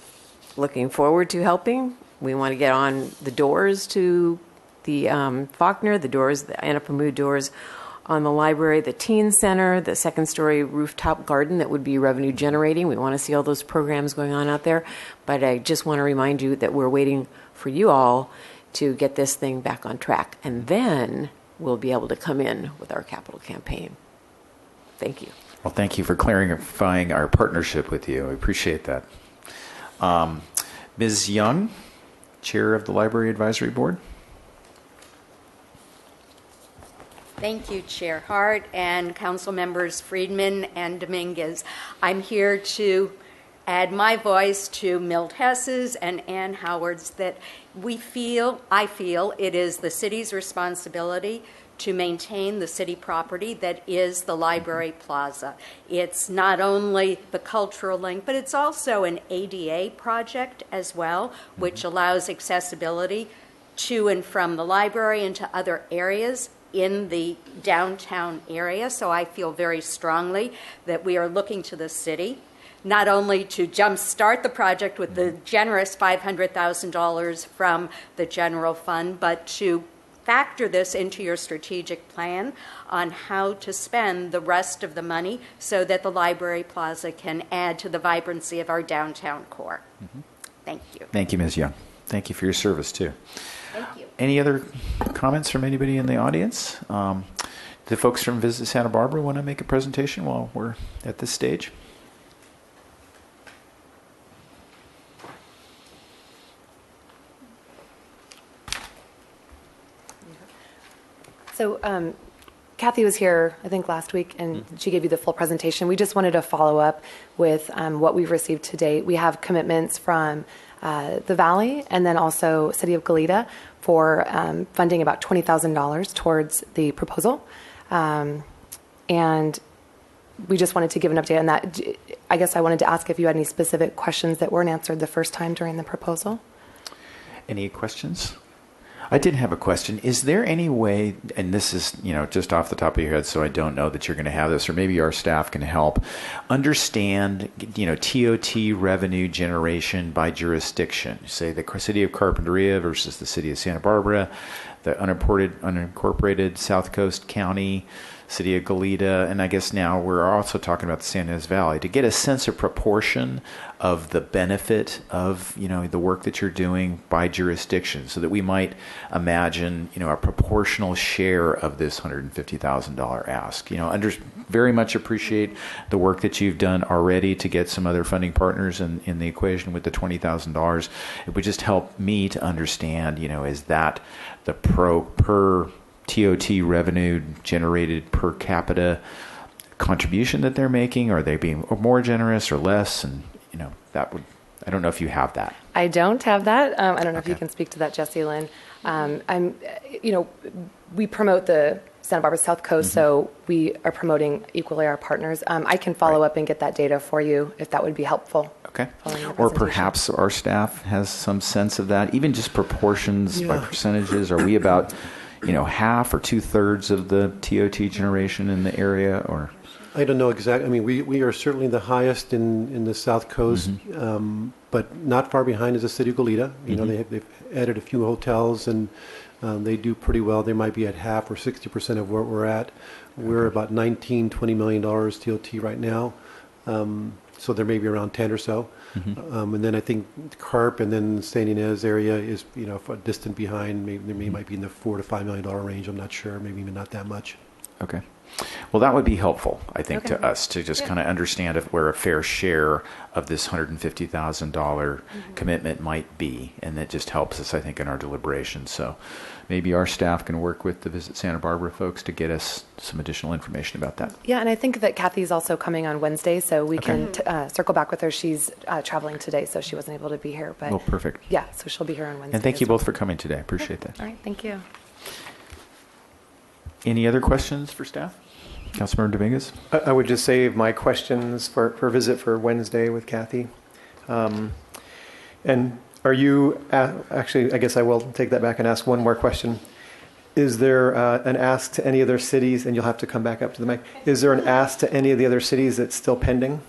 [SPEAKER 12] looking forward to helping. We want to get on the doors to the Faulkner, the doors, the Anapamu doors on the library, the teen center, the second-story rooftop garden that would be revenue generating. We want to see all those programs going on out there. But I just want to remind you that we're waiting for you all to get this thing back on track. And then we'll be able to come in with our capital campaign. Thank you.
[SPEAKER 1] Well, thank you for clarifying our partnership with you. I appreciate that. Ms. Young, Chair of the Library Advisory Board.
[SPEAKER 13] Thank you, Chair Hart and Council Members Friedman and Dominguez. I'm here to add my voice to Milt Hess's and Ann Howard's that I feel it is the city's responsibility to maintain the city property that is the Library Plaza. It's not only the cultural link, but it's also an ADA project as well, which allows accessibility to and from the library and to other areas in the downtown area. So I feel very strongly that we are looking to the city not only to jumpstart the project with the generous $500,000 from the general fund, but to factor this into your strategic plan on how to spend the rest of the money so that the Library Plaza can add to the vibrancy of our downtown core. Mm-hmm. Thank you.
[SPEAKER 1] Thank you, Ms. Young. Thank you for your service, too.
[SPEAKER 13] Thank you.
[SPEAKER 1] Any other comments from anybody in the audience? The folks from Visit Santa Barbara want to make a presentation while we're at this stage?
[SPEAKER 14] So Kathy was here, I think, last week, and she gave you the full presentation. We just wanted to follow up with what we've received to date. We have commitments from the Valley and then also City of Goleta for funding about $20,000 towards the proposal. And we just wanted to give an update on that. I guess I wanted to ask if you had any specific questions that weren't answered the first time during the proposal.
[SPEAKER 1] Any questions? I did have a question. Is there any way, and this is, just off the top of your head, so I don't know that you're going to have this, or maybe our staff can help, understand, TOT revenue generation by jurisdiction? Say the city of Carpinteria versus the city of Santa Barbara, the unincorporated South Coast County, City of Goleta, and I guess now we're also talking about the San Ynez Valley, to get a sense of proportion of the benefit of, the work that you're doing by jurisdiction, so that we might imagine, a proportional share of this $150,000 ask. Very much appreciate the work that you've done already to get some other funding partners in the equation with the $20,000. It would just help me to understand, is that the per TOT revenue generated per capita contribution that they're making? Are they being more generous or less? And, that would, I don't know if you have that.
[SPEAKER 14] I don't have that. I don't know if you can speak to that, Jesse Lynn. We promote the Santa Barbara South Coast, so we are promoting equally our partners. I can follow up and get that data for you if that would be helpful.
[SPEAKER 1] Okay. Or perhaps our staff has some sense of that, even just proportions by percentages. Are we about, half or 2/3 of the TOT generation in the area, or?
[SPEAKER 2] I don't know exactly. I mean, we are certainly the highest in the South Coast, but not far behind is the City of Goleta. They've added a few hotels, and they do pretty well. They might be at half or 60% of where we're at. We're about $19-20 million TOT right now, so there may be around 10 or so. And then I think Carp and then San Ynez area is distant behind. Maybe might be in the $4 to $5 million range. I'm not sure. Maybe even not that much.
[SPEAKER 1] Okay. Well, that would be helpful, I think, to us to just kind of understand where a fair share of this $150,000 commitment might be. And that just helps us, I think, in our deliberations. So maybe our staff can work with the Visit Santa Barbara folks to get us some additional information about that.
[SPEAKER 14] Yeah, and I think that Kathy's also coming on Wednesday, so we can circle back with her. She's traveling today, so she wasn't able to be here. But
[SPEAKER 1] perfect.
[SPEAKER 14] Yeah, so she'll be here on Wednesday.
[SPEAKER 1] And thank you both for coming today. Appreciate that.
[SPEAKER 14] All right, thank you.
[SPEAKER 1] Any other questions for staff? Councilmember Dominguez?
[SPEAKER 6] I would just save my questions for visit for Wednesday with Kathy. And are you, actually, I guess I will take that back and ask one more question. Is there an ask to any other cities, and you'll have to come back up to the mic, is there an ask to any of the other cities that's still pending?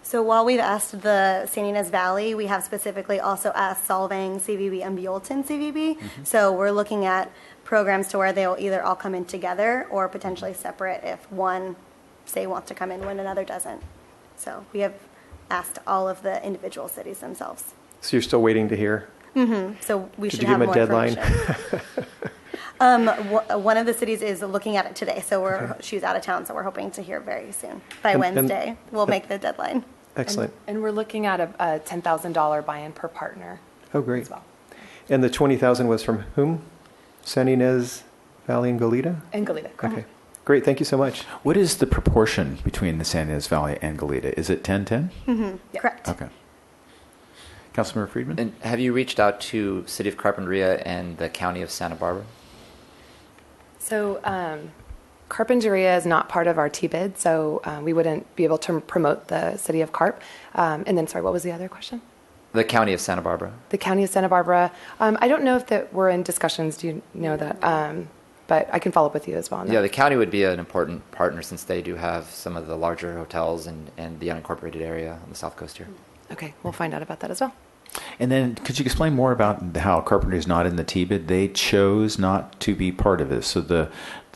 [SPEAKER 15] So while we've asked the San Ynez Valley, we have specifically also asked Solvang CVB and Buellton CVB. So we're looking at programs to where they'll either all come in together or potentially separate if one, say, wants to come in when another doesn't. So we have asked all of the individual cities themselves.
[SPEAKER 6] So you're still waiting to hear?
[SPEAKER 15] So we should
[SPEAKER 6] Did you
[SPEAKER 15] have
[SPEAKER 6] give
[SPEAKER 15] more
[SPEAKER 6] them a
[SPEAKER 15] deadline? One of the cities is looking at it today, so she's out of town, so we're hoping to hear very soon. By Wednesday, we'll make the deadline.
[SPEAKER 6] Excellent.
[SPEAKER 14] And we're looking at a $10,000 buy-in per partner.
[SPEAKER 6] Oh, great.
[SPEAKER 14] As well.
[SPEAKER 6] And the $20,000 was from whom? San Ynez Valley and Goleta?
[SPEAKER 14] And Goleta, correct.
[SPEAKER 6] Okay. Great. Thank you so much.
[SPEAKER 1] What is the proportion between the San Ynez Valley and Goleta? Is it 10-10?
[SPEAKER 15] Yeah. Correct.
[SPEAKER 1] Okay. Councilmember Friedman?
[SPEAKER 5] And have you reached out to City of Carpinteria and the County of Santa Barbara?
[SPEAKER 14] So Carpinteria is not part of our T-bid, so we wouldn't be able to promote the city of Carp. And then, sorry, what was the other question?
[SPEAKER 5] The County of Santa Barbara.
[SPEAKER 14] The County of Santa Barbara. I don't know if that we're in discussions. Do you know that? But I can follow up with you as well.
[SPEAKER 5] Yeah, the county would be an important partner since they do have some of the larger hotels and the unincorporated area on the South Coast here.
[SPEAKER 14] Okay, we'll find out about that as well.
[SPEAKER 1] And then could you explain more about how Carpenter is not in the T-bid? They chose not to be part of this. So the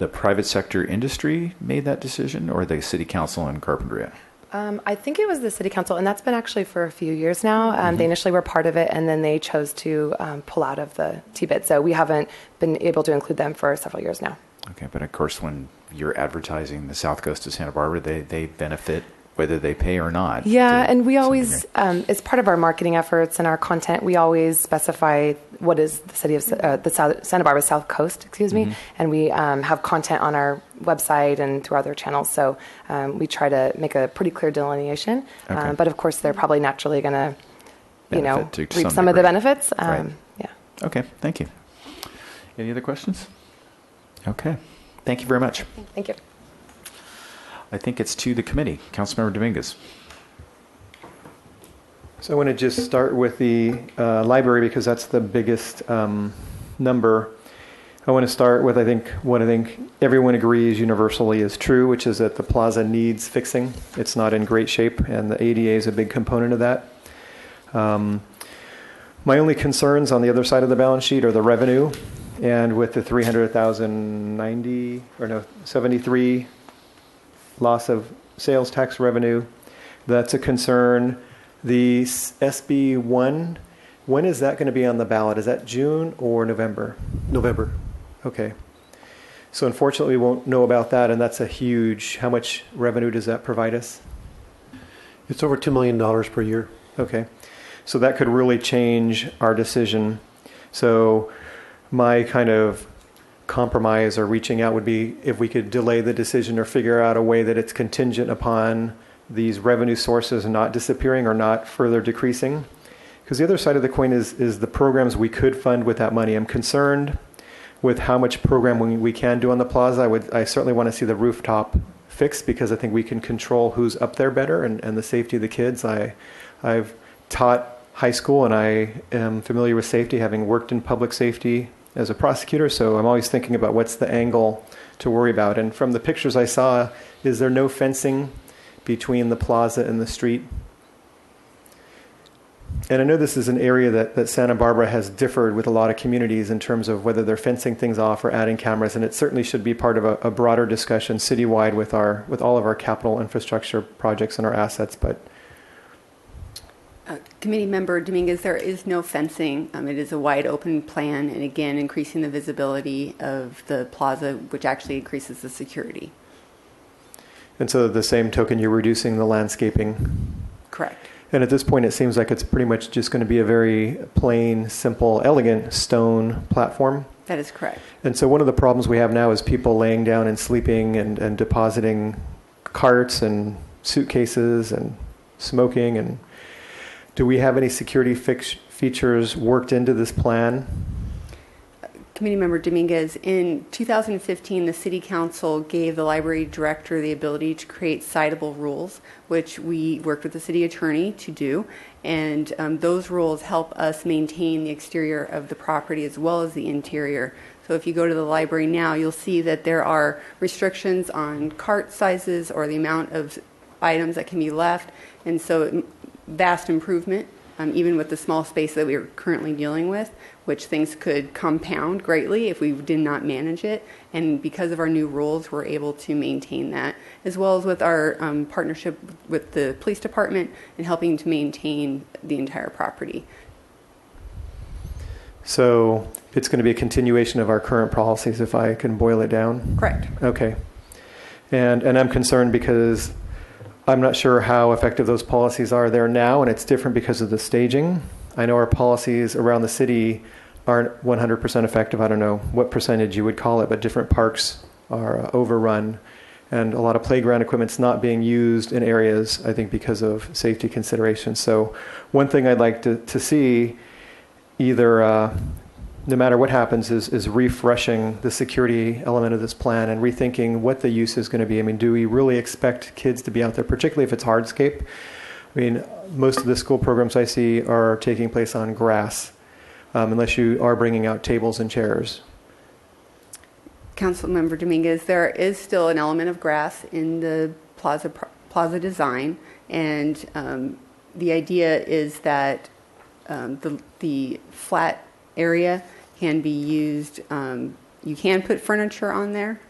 [SPEAKER 1] private sector industry made that decision, or the city council in Carpinteria?
[SPEAKER 14] I think it was the city council, and that's been actually for a few years now. They initially were part of it, and then they chose to pull out of the T-bid. So we haven't been able to include them for several years now.
[SPEAKER 1] Okay, but of course, when you're advertising the South Coast of Santa Barbara, they benefit whether they pay or not.
[SPEAKER 14] Yeah, and we always, as part of our marketing efforts and our content, we always specify what is the city of Santa Barbara South Coast, and we have content on our website and through other channels. So we try to make a pretty clear delineation.
[SPEAKER 1] Okay.
[SPEAKER 14] But of course, they're probably naturally going to, reap some
[SPEAKER 1] degree.
[SPEAKER 14] of the benefits.
[SPEAKER 1] Right.
[SPEAKER 14] Yeah.
[SPEAKER 1] Okay, thank you. Any other questions? Okay, thank you very much.
[SPEAKER 14] Thank you.
[SPEAKER 1] I think it's to the committee. Councilmember Dominguez.
[SPEAKER 6] So I want to just start with the library because that's the biggest number. I want to start with what I think everyone agrees universally is true, which is that the plaza needs fixing. It's not in great shape, and the ADA is a big component of that. My only concerns on the other side of the balance sheet are the revenue. And with the 300,090, or no, 73 loss of sales tax revenue, that's a concern. The SB1, when is that going to be on the ballot? Is that June or November?
[SPEAKER 2] November.
[SPEAKER 6] Okay. So unfortunately, we won't know about that, and that's a huge, how much revenue does that provide us?
[SPEAKER 2] It's over $2 million per year.
[SPEAKER 6] Okay. So that could really change our decision. So my kind of compromise or reaching out would be if we could delay the decision or figure out a way that it's contingent upon these revenue sources not disappearing or not further decreasing. Because the other side of the coin is the programs we could fund with that money. I'm concerned with how much programming we can do on the plaza. I certainly want to see the rooftop fixed because I think we can control who's up there better and the safety of the kids. I've taught high school and I am familiar with safety, having worked in public safety as a prosecutor, so I'm always thinking about what's the angle to worry about. And from the pictures I saw, is there no fencing between the plaza and the street? And I know this is an area that Santa Barbara has differed with a lot of communities in terms of whether they're fencing things off or adding cameras, and it certainly should be part of a broader discussion citywide with all of our capital infrastructure projects and our assets. But
[SPEAKER 4] Committee Member Dominguez, there is no fencing. It is a wide open plan, and again, increasing the visibility of the plaza, which actually increases the security.
[SPEAKER 6] And so the same token, you're reducing the landscaping.
[SPEAKER 4] Correct.
[SPEAKER 6] And at this point, it seems like it's pretty much just going to be a very plain, simple, elegant stone platform.
[SPEAKER 4] That is correct.
[SPEAKER 6] And so one of the problems we have now is people laying down and sleeping and depositing carts and suitcases and smoking. And do we have any security features worked into this plan?
[SPEAKER 4] Committee Member Dominguez, in 2015, the City Council gave the Library Director the ability to create citable rules, which we worked with the City Attorney to do, and those rules help us maintain the exterior of the property as well as the interior. So if you go to the library now, you'll see that there are restrictions on cart sizes or the amount of items that can be left, and so vast improvement, even with the small space that we are currently dealing with, which things could compound greatly if we did not manage it. And because of our new rules, we're able to maintain that, as well as with our partnership with the police department and helping to maintain the entire property.
[SPEAKER 6] So it's going to be a continuation of our current policies, if I can boil it down?
[SPEAKER 4] Correct.
[SPEAKER 6] Okay. And I'm concerned because I'm not sure how effective those policies are there now, and it's different because of the staging. I know our policies around the city aren't 100% effective. I don't know what percentage you would call it, but different parks are overrun, and a lot of playground equipment's not being used in areas, I think, because of safety considerations. So one thing I'd like to see, either no matter what happens, is refreshing the security element of this plan and rethinking what the use is going to be. I mean, do we really expect kids to be out there, particularly if it's hardscape? I mean, most of the school programs I see are taking place on grass, unless you are bringing out tables and chairs.
[SPEAKER 4] Councilmember Dominguez, there is still an element of grass in the plaza design, and the idea is that the flat area can be used. You can put furniture on there.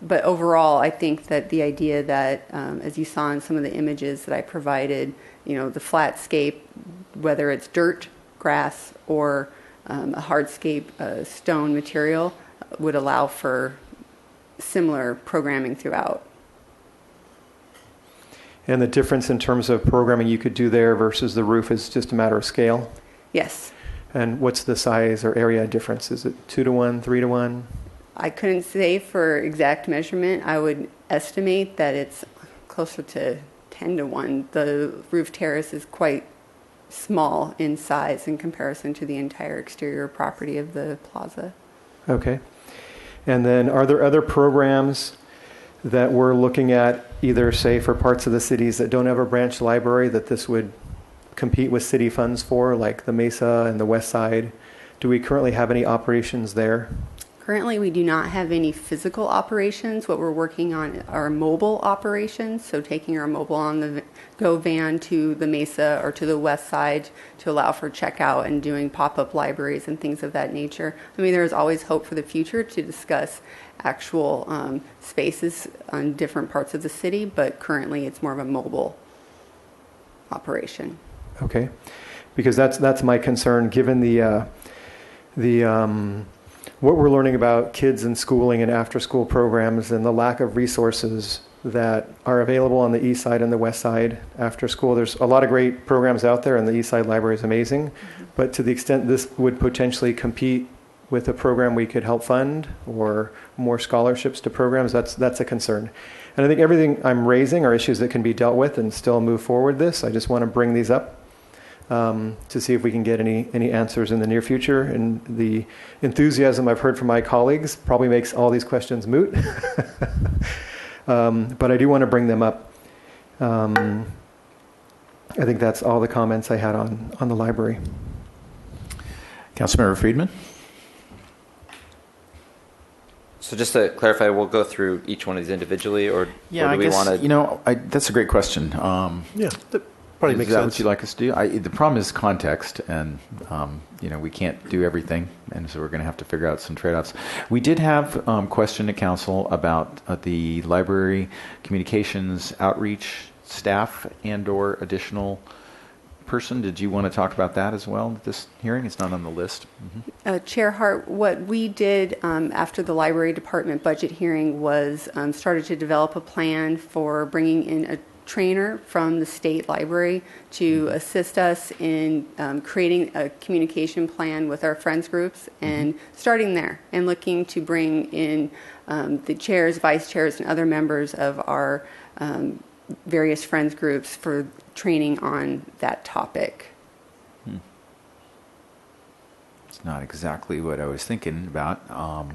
[SPEAKER 4] But overall, I think that the idea that, as you saw in some of the images that I provided, the flatscape, whether it's dirt, grass, or a hardscape stone material, would allow for similar programming throughout.
[SPEAKER 6] And the difference in terms of programming you could do there versus the roof is just a matter of scale?
[SPEAKER 4] Yes.
[SPEAKER 6] And what's the size or area difference? Is it 2-to-1, 3-to-1?
[SPEAKER 4] I couldn't say for exact measurement. I would estimate that it's closer to 10-to-1. The roof terrace is quite small in size in comparison to the entire exterior property of the plaza.
[SPEAKER 6] Okay. And then are there other programs that we're looking at, either, say, for parts of the cities that don't have a branch library, that this would compete with city funds for, like the Mesa and the West Side? Do we currently have any operations there?
[SPEAKER 4] Currently, we do not have any physical operations. What we're working on are mobile operations, so taking our mobile on the go van to the Mesa or to the west side to allow for checkout and doing pop-up libraries and things of that nature. I mean, there's always hope for the future to discuss actual spaces on different parts of the city, but currently it's more of a mobile operation.
[SPEAKER 6] Okay, because that's my concern, given the what we're learning about kids and schooling and after-school programs and the lack of resources that are available on the east side and the west side after school. There's a lot of great programs out there, and the east side library is amazing. But to the extent this would potentially compete with a program we could help fund or more scholarships to programs, that's a concern. And I think everything I'm raising are issues that can be dealt with and still move forward this. I just want to bring these up to see if we can get any answers in the near future. And the enthusiasm I've heard from my colleagues probably makes all these questions moot. But I do want to bring them up. I think that's all the comments I had on the library.
[SPEAKER 1] Councilmember Friedman?
[SPEAKER 5] So just to clarify, we'll go through each one of these individually, or
[SPEAKER 1] Yeah,
[SPEAKER 5] or do
[SPEAKER 1] I guess,
[SPEAKER 5] we want to?
[SPEAKER 1] that's a great question.
[SPEAKER 2] Yeah, that probably makes
[SPEAKER 1] Is that
[SPEAKER 2] sense.
[SPEAKER 1] what you'd like us to do? The problem is context, and we can't do everything, and so we're going to have to figure out some trade-offs. We did have question to council about the library communications outreach staff and/or additional person. Did you want to talk about that as well at this hearing? It's not on the list.
[SPEAKER 4] Chair Hart, what we did after the library department budget hearing was started to develop a plan for bringing in a trainer from the state library to assist us in creating a communication plan with our friends groups and starting there and looking to bring in the chairs, vice chairs, and other members of our various friends groups for training on that topic.
[SPEAKER 1] It's not exactly what I was thinking about.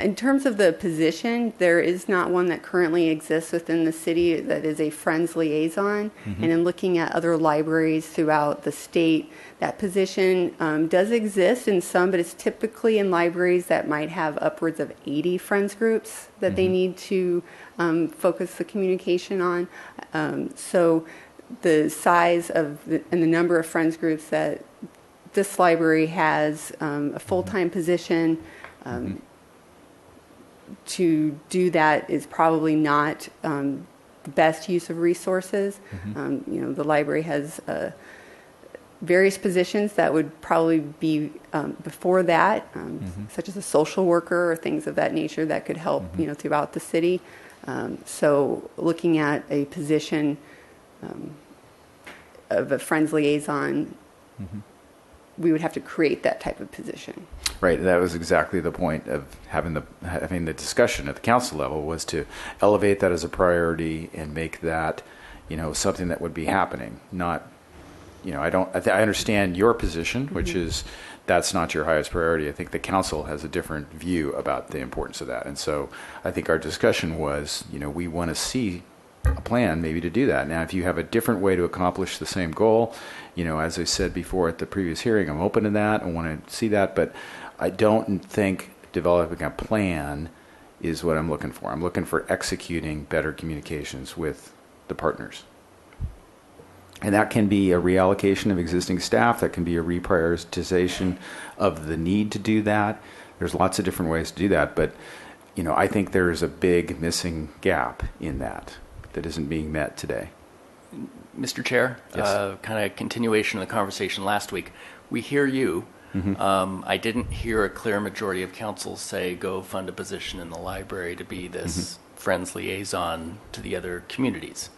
[SPEAKER 4] In terms of the position, there is not one that currently exists within the city that is a Friends liaison. And in looking at other libraries throughout the state, that position does exist in some, but it's typically in libraries that might have upwards of 80 Friends groups that they need to focus the communication on. So the size of and the number of Friends groups that this library has a full-time position to do that is probably not the best use of resources. The library has various positions that would probably be before that, such as a social worker or things of that nature that could help throughout the city. So looking at a position of a Friends liaison, we would have to create that type of position.
[SPEAKER 1] Right, that was exactly the point of having the discussion at the council level, was to elevate that as a priority and make that, something that would be happening. Not, I understand your position, which is that's not your highest priority. I think the council has a different view about the importance of that, and so I think our discussion was, we want to see a plan maybe to do that. Now, if you have a different way to accomplish the same goal, as I said before at the previous hearing, I'm open to that. I want to see that, but I don't think developing a plan is what I'm looking for. I'm looking for executing better communications with the partners. And that can be a reallocation of existing staff. That can be a reprioritization of the need to do that. There's lots of different ways to do that, but I think there's a big missing gap in that isn't being met today.
[SPEAKER 7] Mr. Chair,
[SPEAKER 1] Yes.
[SPEAKER 7] Kind of continuation of the conversation last week. We hear you. I didn't hear a clear majority of council say go fund a position in the library to be this Friends liaison to the other communities.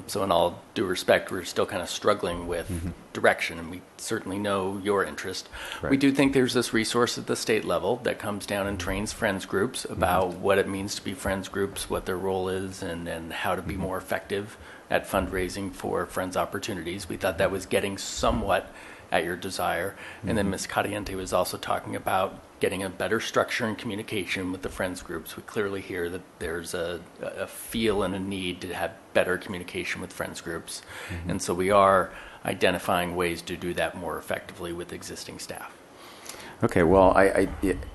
[SPEAKER 7] So in all due respect, we're still kind of struggling with direction, and we certainly know your interest.
[SPEAKER 1] Right.
[SPEAKER 7] We do think there's this resource at the state level that comes down and trains Friends groups about what it means to be Friends groups, what their role is, and how to be more effective at fundraising for Friends opportunities. We thought that was getting somewhat at your desire. And then Ms. Cadiente was also talking about getting a better structure and communication with the Friends groups. We clearly hear that there's a feel and a need to have better communication with Friends groups. And so we are identifying ways to do that more effectively with existing staff.
[SPEAKER 1] Okay, well,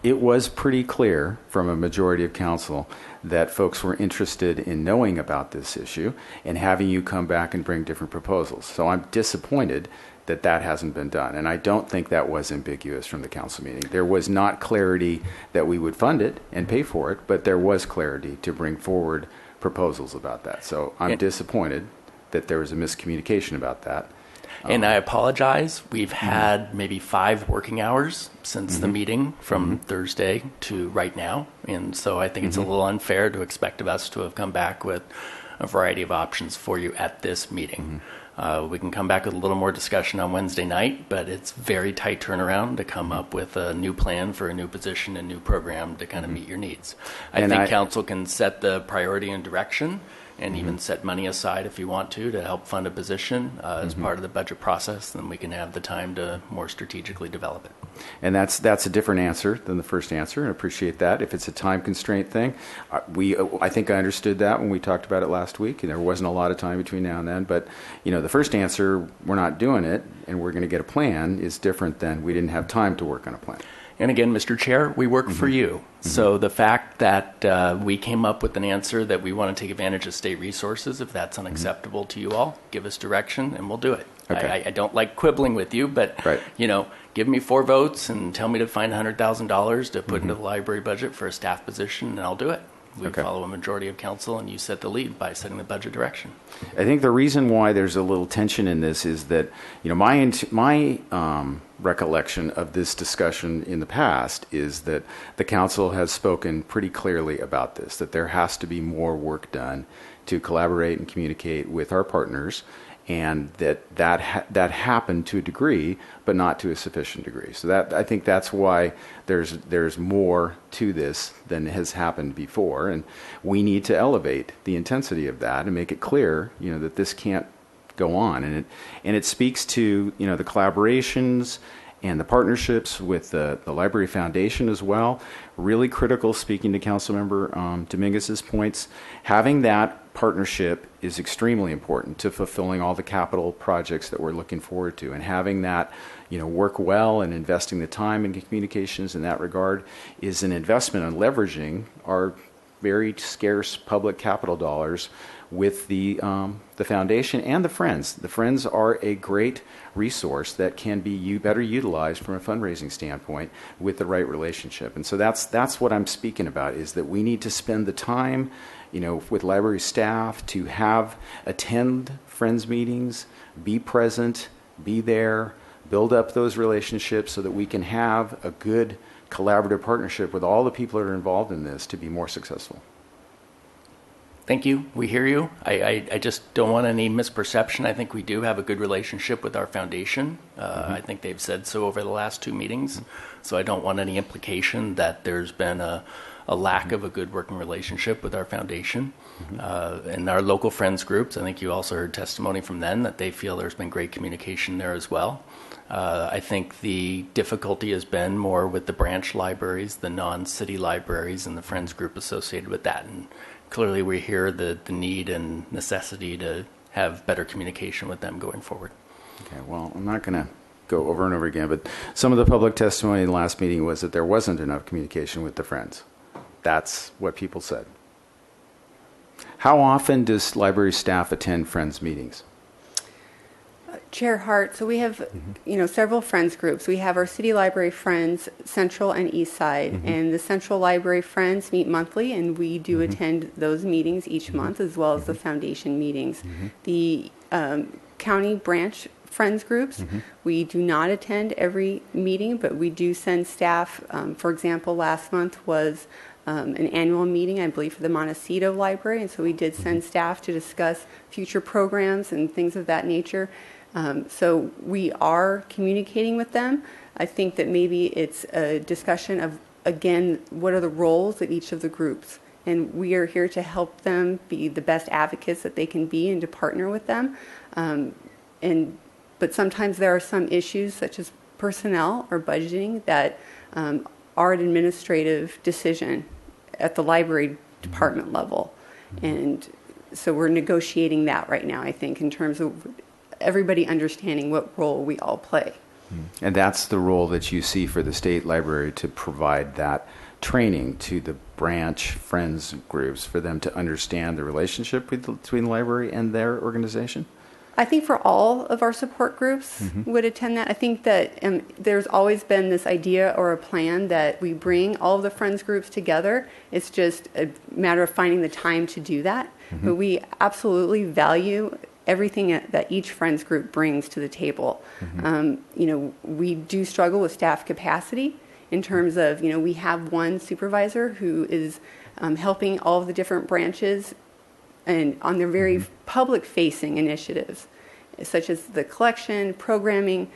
[SPEAKER 1] it was pretty clear from a majority of council that folks were interested in knowing about this issue and having you come back and bring different proposals. So I'm disappointed that that hasn't been done. And I don't think that was ambiguous from the council meeting. There was not clarity that we would fund it and pay for it, but there was clarity to bring forward proposals about that. So I'm disappointed that there was a miscommunication about that.
[SPEAKER 7] And I apologize. We've had maybe 5 working hours since the meeting from Thursday to right now. And so I think it's a little unfair to expect of us to have come back with a variety of options for you at this meeting. We can come back with a little more discussion on Wednesday night, but it's very tight turnaround to come up with a new plan for a new position and new program to kind of meet your needs. I think council can set the priority and direction and even set money aside if you want to help fund a position as part of the budget process. Then we can have the time to more strategically develop it.
[SPEAKER 1] And that's a different answer than the first answer, and I appreciate that. If it's a time constraint thing, I think I understood that when we talked about it last week. And there wasn't a lot of time between now and then, but the first answer, we're not doing it, and we're going to get a plan, is different than we didn't have time to work on a plan.
[SPEAKER 7] And again, Mr. Chair, we work for you. So the fact that we came up with an answer that we want to take advantage of state resources, if that's unacceptable to you all, give us direction and we'll do it.
[SPEAKER 1] Okay.
[SPEAKER 7] I don't like quibbling with you, but give me 4 votes and tell me to find $100,000 to put into the library budget for a staff position, and I'll do it. We follow a majority of council, and you set the lead by setting the budget direction.
[SPEAKER 1] I think the reason why there's a little tension in this is that, my recollection of this discussion in the past is that the council has spoken pretty clearly about this, that there has to be more work done to collaborate and communicate with our partners, and that happened to a degree, but not to a sufficient degree. So I think that's why there's more to this than has happened before, and we need to elevate the intensity of that and make it clear, that this can't go on. And it speaks to the collaborations and the partnerships with the Library Foundation as well. Really critical, speaking to Councilmember Dominguez's points, having that partnership is extremely important to fulfilling all the capital projects that we're looking forward to, and having that work well and investing the time in communications in that regard is an investment on leveraging our very scarce public capital dollars with the foundation and the Friends. The Friends are a great resource that can be better utilized from a fundraising standpoint with the right relationship. And so that's what I'm speaking about, is that we need to spend the time, with library staff to attend Friends meetings, be present, be there, build up those relationships so that we can have a good collaborative partnership with all the people that are involved in this to be more successful.
[SPEAKER 7] Thank you. We hear you. I just don't want any misperception. I think we do have a good relationship with our foundation. I think they've said so over the last 2 meetings. So I don't want any implication that there's been a lack of a good working relationship with our foundation. And our local Friends groups, I think you also heard testimony from them that they feel there's been great communication there as well. I think the difficulty has been more with the branch libraries, the non-city libraries, and the Friends group associated with that. And clearly we hear the need and necessity to have better communication with them going forward.
[SPEAKER 1] Okay, well, I'm not going to go over and over again, but some of the public testimony in the last meeting was that there wasn't enough communication with the Friends. That's what people said. How often does library staff attend Friends meetings?
[SPEAKER 4] Chair Hart, so we have, several Friends groups. We have our City Library Friends, Central and East Side, and the Central Library Friends meet monthly, and we do attend those meetings each month, as well as the foundation meetings. The county branch Friends groups, we do not attend every meeting, but we do send staff. For example, last month was an annual meeting, I believe, for the Montecito Library, and so we did send staff to discuss future programs and things of that nature. So we are communicating with them. I think that maybe it's a discussion of, again, what are the roles of each of the groups? And we are here to help them be the best advocates that they can be and to partner with them. But sometimes there are some issues such as personnel or budgeting that are an administrative decision at the library department level. And so we're negotiating that right now, I think, in terms of everybody understanding what role we all play.
[SPEAKER 1] And that's the role that you see for the state library, to provide that training to the branch friends groups for them to understand the relationship between the library and their organization?
[SPEAKER 4] I think for all of our support groups would attend that. I think that there's always been this idea or a plan that we bring all of the friends groups together. It's just a matter of finding the time to do that. But we absolutely value everything that each friends group brings to the table. We do struggle with staff capacity in terms of, we have one supervisor who is helping all of the different branches and on their very public-facing initiatives, such as the collection, programming,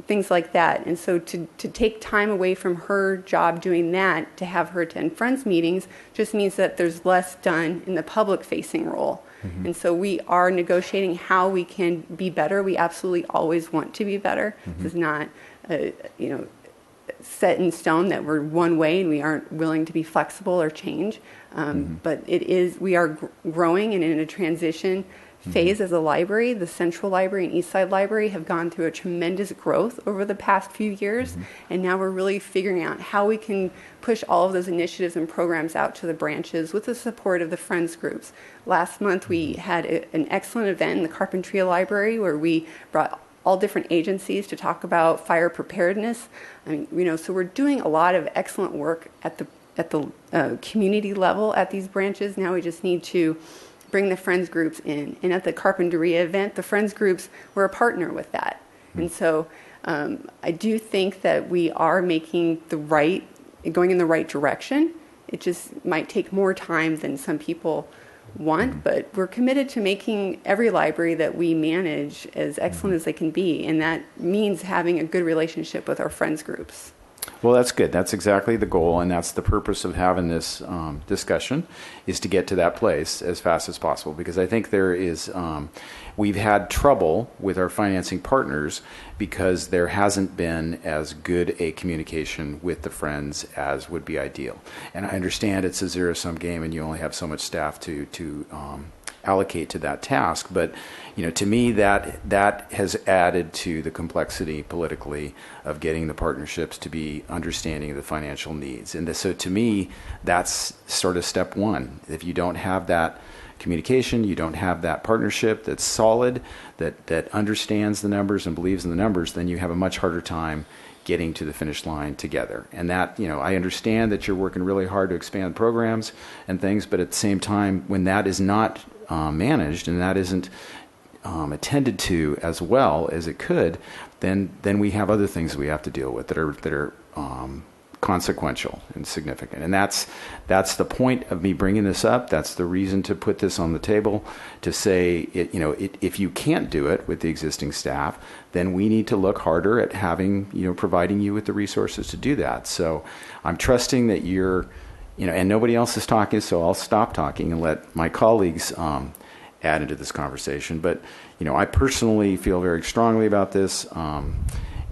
[SPEAKER 4] things like that. And so to take time away from her job doing that, to have her attend Friends meetings, just means that there's less done in the public-facing role. And so we are negotiating how we can be better. We absolutely always want to be better. This is not, set in stone that we're one way and we aren't willing to be flexible or change. But we are growing and in a transition phase as a library. The Central Library and East Side Library have gone through a tremendous growth over the past few years. And now we're really figuring out how we can push all of those initiatives and programs out to the branches with the support of the Friends groups. Last month we had an excellent event in the Carpentria Library where we brought all different agencies to talk about fire preparedness. So we're doing a lot of excellent work at the community level at these branches. Now we just need to bring the Friends groups in. And at the Carpinteria event, the Friends groups were a partner with that. And so I do think that we are going in the right direction. It just might take more time than some people want, but we're committed to making every library that we manage as excellent as they can be, and that means having a good relationship with our friends groups.
[SPEAKER 1] Well, that's good. That's exactly the goal, and that's the purpose of having this discussion, is to get to that place as fast as possible. Because I think we've had trouble with our financing partners because there hasn't been as good a communication with the friends as would be ideal. And I understand it's a zero-sum game, and you only have so much staff to allocate to that task. But to me, that has added to the complexity politically of getting the partnerships to be understanding of the financial needs. And so to me, that's sort of step one. If you don't have that communication, you don't have that partnership that's solid, that understands the numbers and believes in the numbers, then you have a much harder time getting to the finish line together. And that, I understand that you're working really hard to expand programs and things, but at the same time, when that is not managed and that isn't attended to as well as it could, then we have other things we have to deal with that are consequential and significant. And that's the point of me bringing this up. That's the reason to put this on the table, to say, if you can't do it with the existing staff, then we need to look harder at providing you with the resources to do that. So I'm trusting that you're, and nobody else is talking, so I'll stop talking and let my colleagues add into this conversation. But, I personally feel very strongly about this,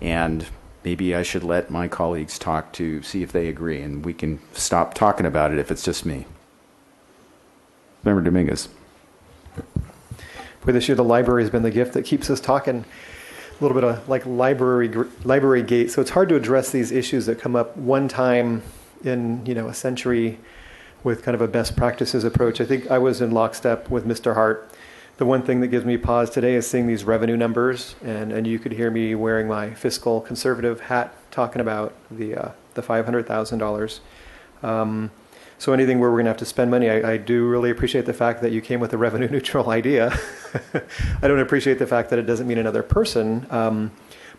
[SPEAKER 1] and maybe I should let my colleagues talk to see if they agree, and we can stop talking about it if it's just me. Member Dominguez.
[SPEAKER 6] For this year, the library has been the gift that keeps us talking. A little bit of like library gate. So it's hard to address these issues that come up one time in a century with kind of a best practices approach. I think I was in lockstep with Mr. Hart. The one thing that gives me pause today is seeing these revenue numbers, and you could hear me wearing my fiscal conservative hat talking about the $500,000. So anything where we're going to have to spend money, I do really appreciate the fact that you came with a revenue neutral idea. I don't appreciate the fact that it doesn't mean another person.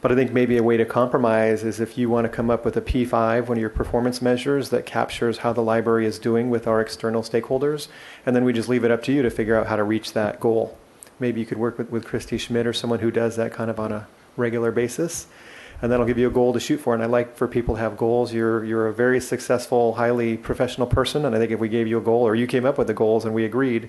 [SPEAKER 6] But I think maybe a way to compromise is if you want to come up with a P5, one of your performance measures that captures how the library is doing with our external stakeholders, and then we just leave it up to you to figure out how to reach that goal. Maybe you could work with Christy Schmidt or someone who does that kind of on a regular basis, and that'll give you a goal to shoot for. And I like for people to have goals. You're a very successful, highly professional person, and I think if we gave you a goal or you came up with the goals and we agreed,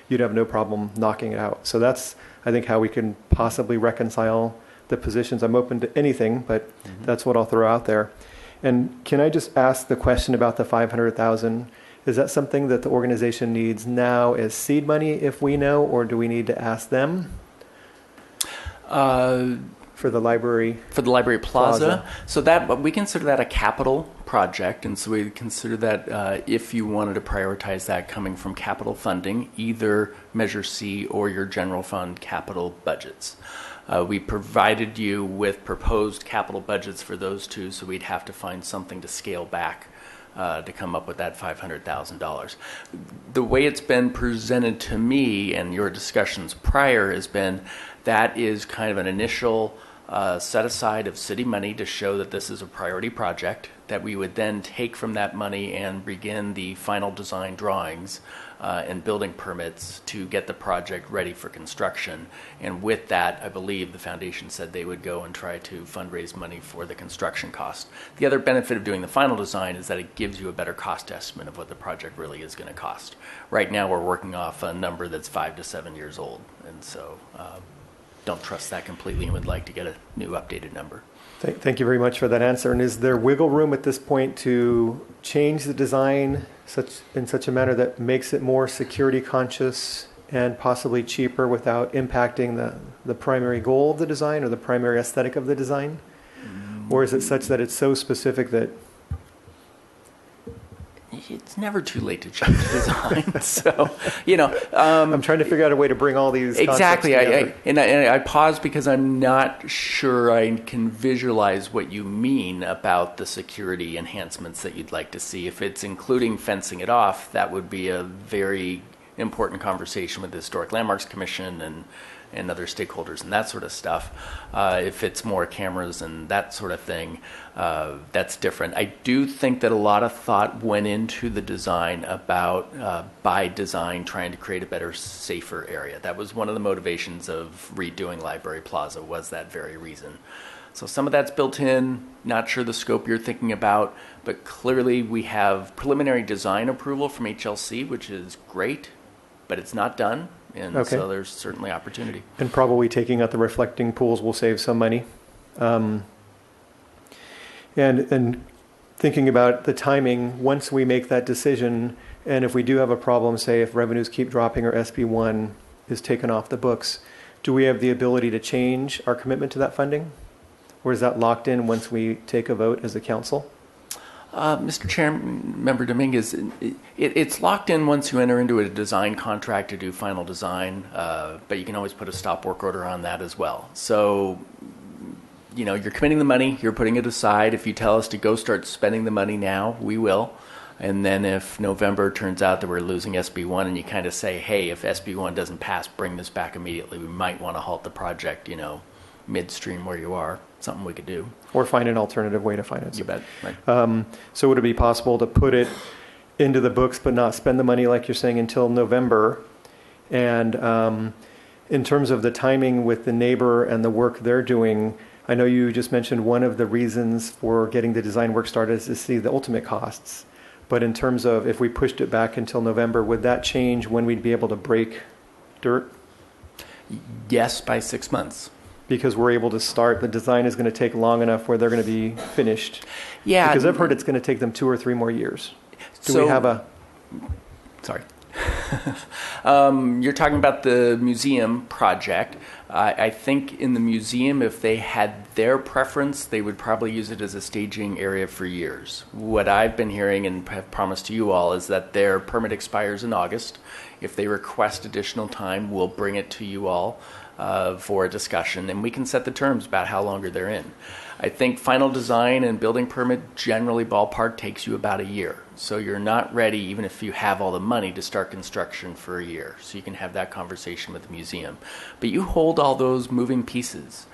[SPEAKER 6] you'd have no problem knocking it out. So that's, I think, how we can possibly reconcile the positions. I'm open to anything, but that's what I'll throw out there. And can I just ask the question about the $500,000? Is that something that the organization needs now as seed money, if we know, or do we need to ask them? for the library?
[SPEAKER 7] For the library plaza. So that we consider that a capital project, and so we consider that if you wanted to prioritize that coming from capital funding, either Measure C or your general fund capital budgets. We provided you with proposed capital budgets for those two, so we'd have to find something to scale back to come up with that $500,000. The way it's been presented to me and your discussions prior has been that is kind of an initial set aside of city money to show that this is a priority project, that we would then take from that money and begin the final design drawings and building permits to get the project ready for construction. And with that, I believe the foundation said they would go and try to fundraise money for the construction cost. The other benefit of doing the final design is that it gives you a better cost estimate of what the project really is going to cost. Right now, we're working off a number that's 5 to 7 years old, and so don't trust that completely and would like to get a new updated number.
[SPEAKER 6] Thank you very much for that answer. And is there wiggle room at this point to change the design in such a manner that makes it more security conscious and possibly cheaper without impacting the primary goal of the design or the primary aesthetic of the design? Or is it such that it's so specific that...
[SPEAKER 7] It's never too late to change the design. So,
[SPEAKER 6] I'm trying to figure out a way to bring all these
[SPEAKER 7] exactly.
[SPEAKER 6] concepts together.
[SPEAKER 7] I pause because I'm not sure I can visualize what you mean about the security enhancements that you'd like to see. If it's including fencing it off, that would be a very important conversation with the Historic Landmarks Commission and other stakeholders and that sort of stuff. If it's more cameras and that sort of thing, that's different. I do think that a lot of thought went into the design about, by design, trying to create a better, safer area. That was one of the motivations of redoing Library Plaza, was that very reason. So some of that's built in, not sure the scope you're thinking about, but clearly we have preliminary design approval from HLC, which is great, but it's not done. And so there's certainly opportunity.
[SPEAKER 6] And probably taking out the reflecting pools will save some money. And thinking about the timing, once we make that decision, and if we do have a problem, say if revenues keep dropping or SB1 is taken off the books, do we have the ability to change our commitment to that funding? Or is that locked in once we take a vote as a council?
[SPEAKER 7] Mr. Chair, Member Dominguez, it's locked in once you enter into a design contract to do final design, but you can always put a stop work order on that as well. So, you're committing the money, you're putting it aside. If you tell us to go start spending the money now, we will. And then if November turns out that we're losing SB1 and you kind of say, hey, if SB1 doesn't pass, bring this back immediately, we might want to halt the project, midstream where you are. Something we could do.
[SPEAKER 6] Or find an alternative way to finance it.
[SPEAKER 7] You bet. Right.
[SPEAKER 6] So would it be possible to put it into the books but not spend the money, like you're saying, until November? And in terms of the timing with the neighbor and the work they're doing, I know you just mentioned one of the reasons for getting the design work started is to see the ultimate costs. But in terms of if we pushed it back until November, would that change when we'd be able to break dirt?
[SPEAKER 7] Yes, by 6 months.
[SPEAKER 6] Because we're able to start, the design is going to take long enough where they're going to be finished.
[SPEAKER 7] Yeah.
[SPEAKER 6] Because I've heard it's going to take them 2 or 3 more years. Do we have a...
[SPEAKER 7] Sorry. You're talking about the museum project. I think in the museum, if they had their preference, they would probably use it as a staging area for years. What I've been hearing and have promised to you all is that their permit expires in August. If they request additional time, we'll bring it to you all for a discussion, and we can set the terms about how longer they're in. I think final design and building permit generally ballpark takes you about a year. So you're not ready, even if you have all the money, to start construction for a year. So you can have that conversation with the museum. But you hold all those moving pieces.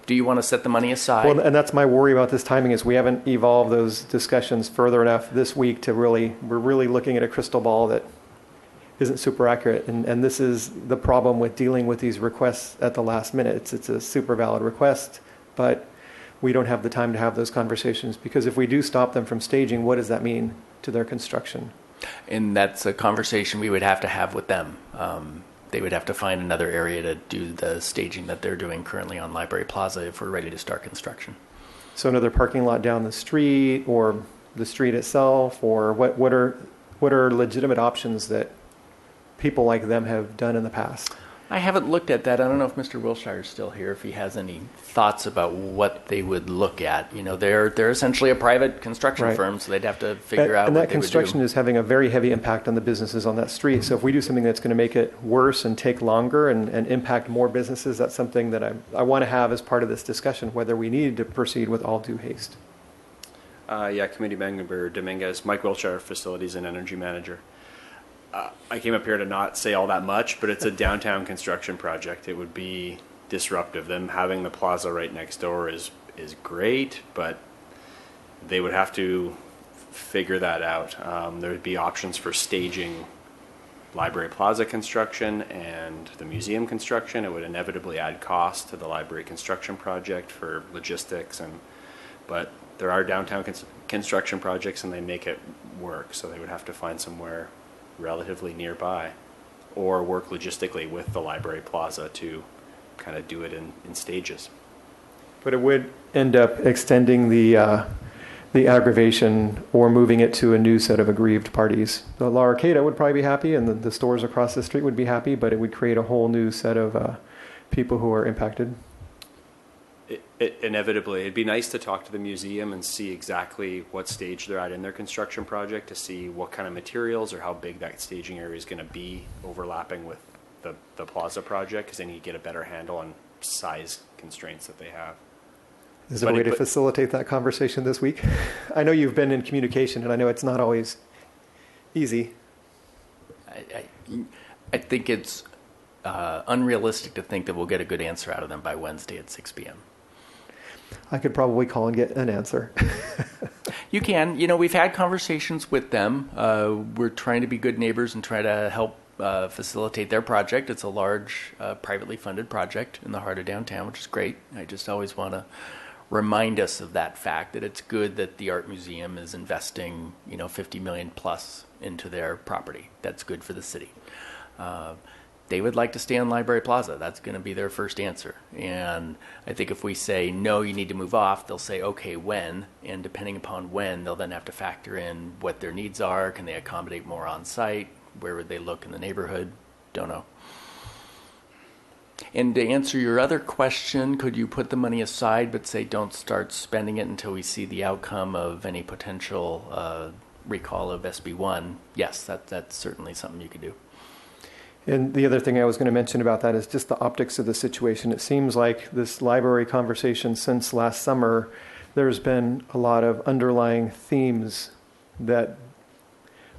[SPEAKER 7] Do you want to set the money aside?
[SPEAKER 6] Well, and that's my worry about this timing is we haven't evolved those discussions further enough this week to we're really looking at a crystal ball that isn't super accurate. And this is the problem with dealing with these requests at the last minute. It's a super valid request, but we don't have the time to have those conversations, because if we do stop them from staging, what does that mean to their construction?
[SPEAKER 7] And that's a conversation we would have to have with them. They would have to find another area to do the staging that they're doing currently on Library Plaza if we're ready to start construction.
[SPEAKER 6] So another parking lot down the street, or the street itself, or what are legitimate options that people like them have done in the past?
[SPEAKER 7] I haven't looked at that. I don't know if Mr. Wilshire is still here, if he has any thoughts about what they would look at. You know, they're essentially a private construction
[SPEAKER 6] Right.
[SPEAKER 7] firm, so they'd have to figure out
[SPEAKER 6] and
[SPEAKER 7] what
[SPEAKER 6] that
[SPEAKER 7] they would
[SPEAKER 6] construction
[SPEAKER 7] do.
[SPEAKER 6] is having a very heavy impact on the businesses on that street. So if we do something that's going to make it worse and take longer and impact more businesses, that's something that I want to have as part of this discussion, whether we need to proceed with all due haste.
[SPEAKER 8] Yeah, Committee Member Dominguez, Mike Wilshire, Facilities and Energy Manager. I came up here to not say all that much, but it's a downtown construction project. It would be disruptive. Them having the plaza right next door is great, but they would have to figure that out. There would be options for staging Library Plaza construction and the museum construction. It would inevitably add cost to the library construction project for logistics, but there are downtown construction projects and they make it work, so they would have to find somewhere relatively nearby or work logistically with the Library Plaza to kind of do it in stages.
[SPEAKER 6] But it would end up extending the aggravation or moving it to a new set of aggrieved parties. The La Arcada would probably be happy, and the stores across the street would be happy, but it would create a whole new set of people who are impacted.
[SPEAKER 8] Inevitably, it'd be nice to talk to the museum and see exactly what stage they're at in their construction project, to see what kind of materials or how big that staging area is going to be overlapping with the plaza project, because then you get a better handle on size constraints that they have.
[SPEAKER 6] Is there a way to facilitate that conversation this week? I know you've been in communication, and I know it's not always easy.
[SPEAKER 7] I think it's unrealistic to think that we'll get a good answer out of them by Wednesday at 6 p.m.
[SPEAKER 6] I could probably call and get an answer.
[SPEAKER 7] You can. You know, we've had conversations with them. We're trying to be good neighbors and try to help facilitate their project. It's a large, privately funded project in the heart of downtown, which is great. I just always want to remind us of that fact, that it's good that the Art Museum is investing, $50 million plus into their property. That's good for the city. They would like to stay on Library Plaza. That's going to be their first answer. And I think if we say, no, you need to move off, they'll say, okay, when? And depending upon when, they'll then have to factor in what their needs are. Can they accommodate more on site? Where would they look in the neighborhood? Don't know. And to answer your other question, could you put the money aside but say don't start spending it until we see the outcome of any potential recall of SB1? Yes, that's certainly something you could do.
[SPEAKER 6] And the other thing I was going to mention about that is just the optics of the situation. It seems like this library conversation since last summer, there's been a lot of underlying themes that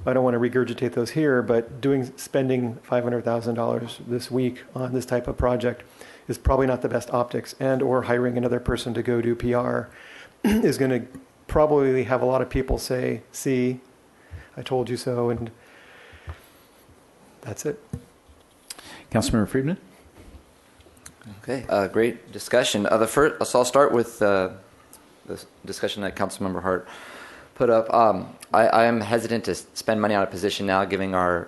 [SPEAKER 6] I don't want to regurgitate those here, but spending $500,000 this week on this type of project is probably not the best optics, and or hiring another person to go do PR is going to probably have a lot of people say, see, I told you so, and that's it.
[SPEAKER 16] Councilmember Friedman?
[SPEAKER 5] Okay, great discussion. So I'll start with the discussion that Councilmember Hart put up. I am hesitant to spend money on a position now, given our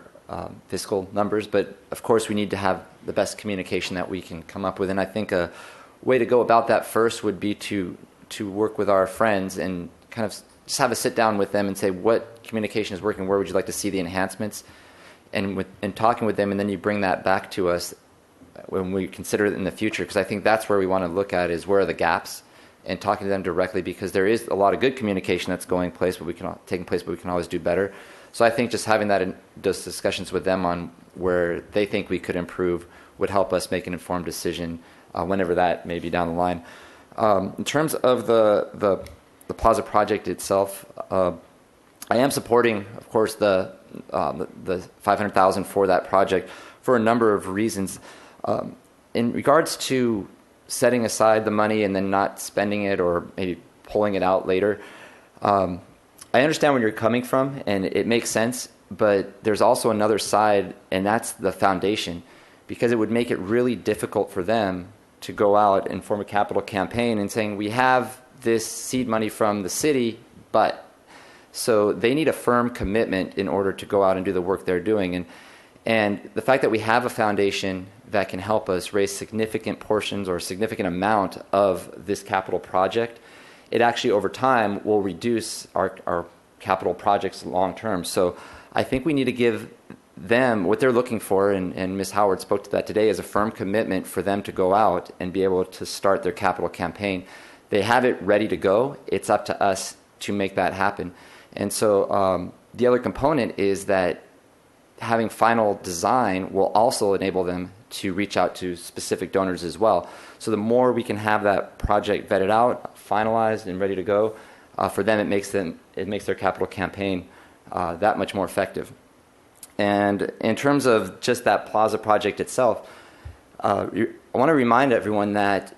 [SPEAKER 5] fiscal numbers, but of course we need to have the best communication that we can come up with. And I think a way to go about that first would be to work with our friends and kind of just have a sit down with them and say what communication is working, where would you like to see the enhancements, and talking with them, and then you bring that back to us when we consider it in the future, because I think that's where we want to look at is where are the gaps, and talking to them directly, because there is a lot of good communication that's taking place, but we can always do better. So I think just having those discussions with them on where they think we could improve would help us make an informed decision whenever that may be down the line. In terms of the Plaza project itself, I am supporting, of course, the $500,000 for that project for a number of reasons. In regards to setting aside the money and then not spending it or maybe pulling it out later, I understand where you're coming from, and it makes sense, but there's also another side, and that's the foundation, because it would make it really difficult for them to go out and form a capital campaign and saying, we have this seed money from the city, but... So they need a firm commitment in order to go out and do the work they're doing. And the fact that we have a foundation that can help us raise significant portions or a significant amount of this capital project, it actually over time will reduce our capital projects long term. So I think we need to give what they're looking for, and Ms. Howard spoke to that today, is a firm commitment for them to go out and be able to start their capital campaign. They have it ready to go. It's up to us to make that happen. And so the other component is that having final design will also enable them to reach out to specific donors as well. So the more we can have that project vetted out, finalized, and ready to go, for them, it makes their capital campaign that much more effective. And in terms of just that plaza project itself, I want to remind everyone that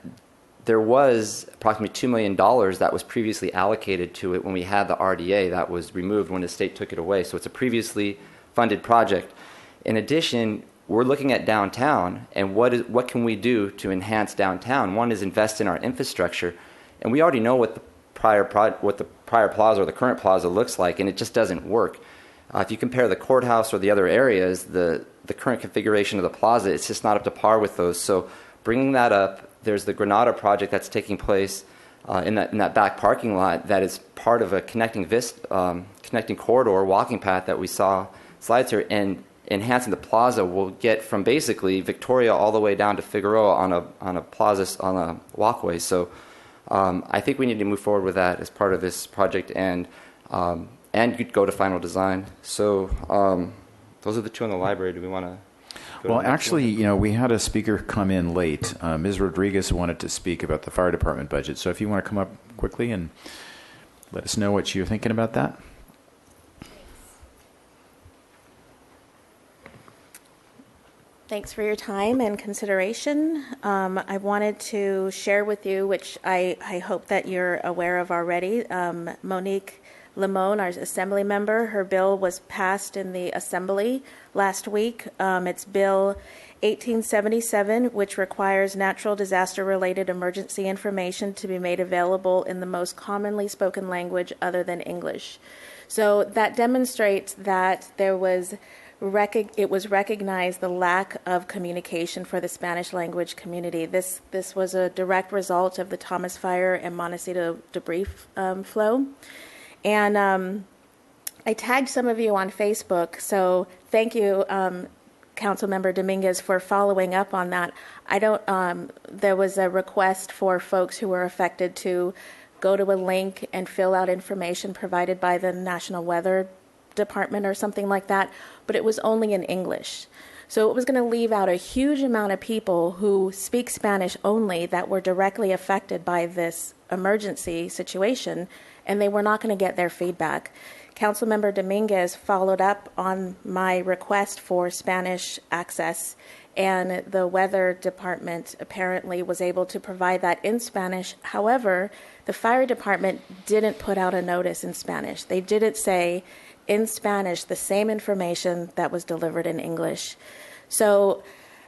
[SPEAKER 5] there was approximately $2 million that was previously allocated to it when we had the RDA. That was removed when the state took it away. So it's a previously funded project. In addition, we're looking at downtown and what can we do to enhance downtown. One is invest in our infrastructure, and we already know what the prior plaza or the current plaza looks like, and it just doesn't work. If you compare the courthouse or the other areas, the current configuration of the plaza, it's just not up to par with those. So bringing that up, there's the Grenada Project that's taking place in that back parking lot that is part of a connecting corridor, walking path that we saw slides here, and enhancing the plaza will get from basically Victoria all the way down to Figueroa on a walkway. So I think we need to move forward with that as part of this project and go to final design. So those are the two in the library. Do we want to?
[SPEAKER 16] Well, actually, we had a speaker come in late. Ms. Rodriguez wanted to speak about the fire department budget. So if you want to come up quickly and let us know what you're thinking about that.
[SPEAKER 17] Thanks for your time and consideration. I wanted to share with you, which I hope that you're aware of already, Monique Limon, our assembly member, her bill was passed in the assembly last week. It's Bill 1877, which requires natural disaster-related emergency information to be made available in the most commonly spoken language other than English. So that demonstrates that it was recognized the lack of communication for the Spanish language community. This was a direct result of the Thomas Fire and Montecito debris flow. And I tagged some of you on Facebook, so thank you, Councilmember Dominguez, for following up on that. There was a request for folks who were affected to go to a link and fill out information provided by the National Weather Department or something like that, but it was only in English. So it was going to leave out a huge amount of people who speak Spanish only that were directly affected by this emergency situation, and they were not going to get their feedback. Councilmember Dominguez followed up on my request for Spanish access, and the weather department apparently was able to provide that in Spanish. However, the fire department didn't put out a notice in Spanish. They didn't say in Spanish the same information that was delivered in English. So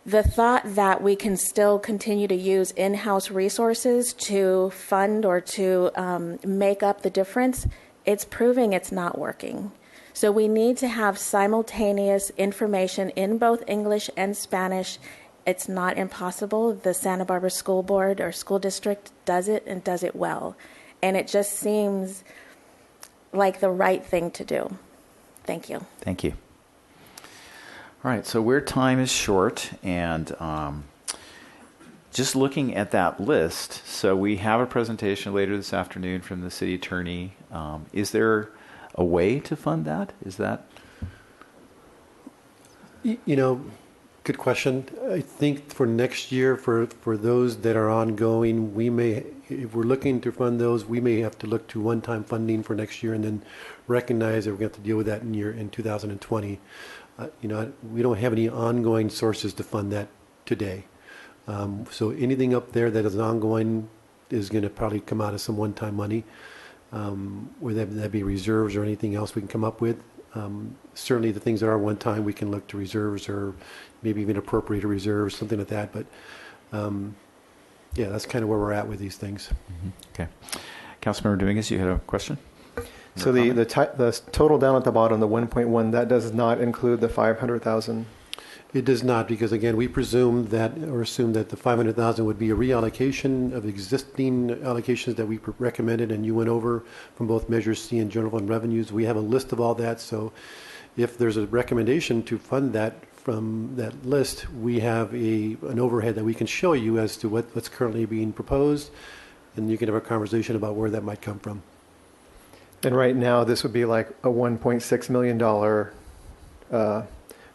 [SPEAKER 17] the thought that we can still continue to use in-house resources to fund or to make up the difference, it's proving it's not working. So we need to have simultaneous information in both English and Spanish. It's not impossible. The Santa Barbara School Board or School District does it and does it well. And it just seems like the right thing to do. Thank you.
[SPEAKER 16] Thank you. All right, so where time is short, and just looking at that list, so we have a presentation later this afternoon from the city attorney. Is there a way to fund that? Is that?
[SPEAKER 2] Good question. I think for next year, for those that are ongoing, if we're looking to fund those, we may have to look to one-time funding for next year and then recognize that we're going to have to deal with that in 2020. We don't have any ongoing sources to fund that today. So anything up there that is ongoing is going to probably come out of some one-time money, whether that be reserves or anything else we can come up with. Certainly the things that are one-time, we can look to reserves or maybe even appropriate a reserve, something like that. But that's kind of where we're at with these things.
[SPEAKER 16] Mm-hmm. Okay. Councilmember Dominguez, you had a question?
[SPEAKER 6] So the total down at the bottom, the 1.1, that does not include the 500,000?
[SPEAKER 2] It does not, because again, we assume that the 500,000 would be a reallocation of existing allocations that we recommended and you went over from both Measure C and General Fund revenues. We have a list of all that, so if there's a recommendation to fund that from that list, we have an overhead that we can show you as to what's currently being proposed, and you can have a conversation about where that might come from.
[SPEAKER 6] And right now, this would be like a $1.6 million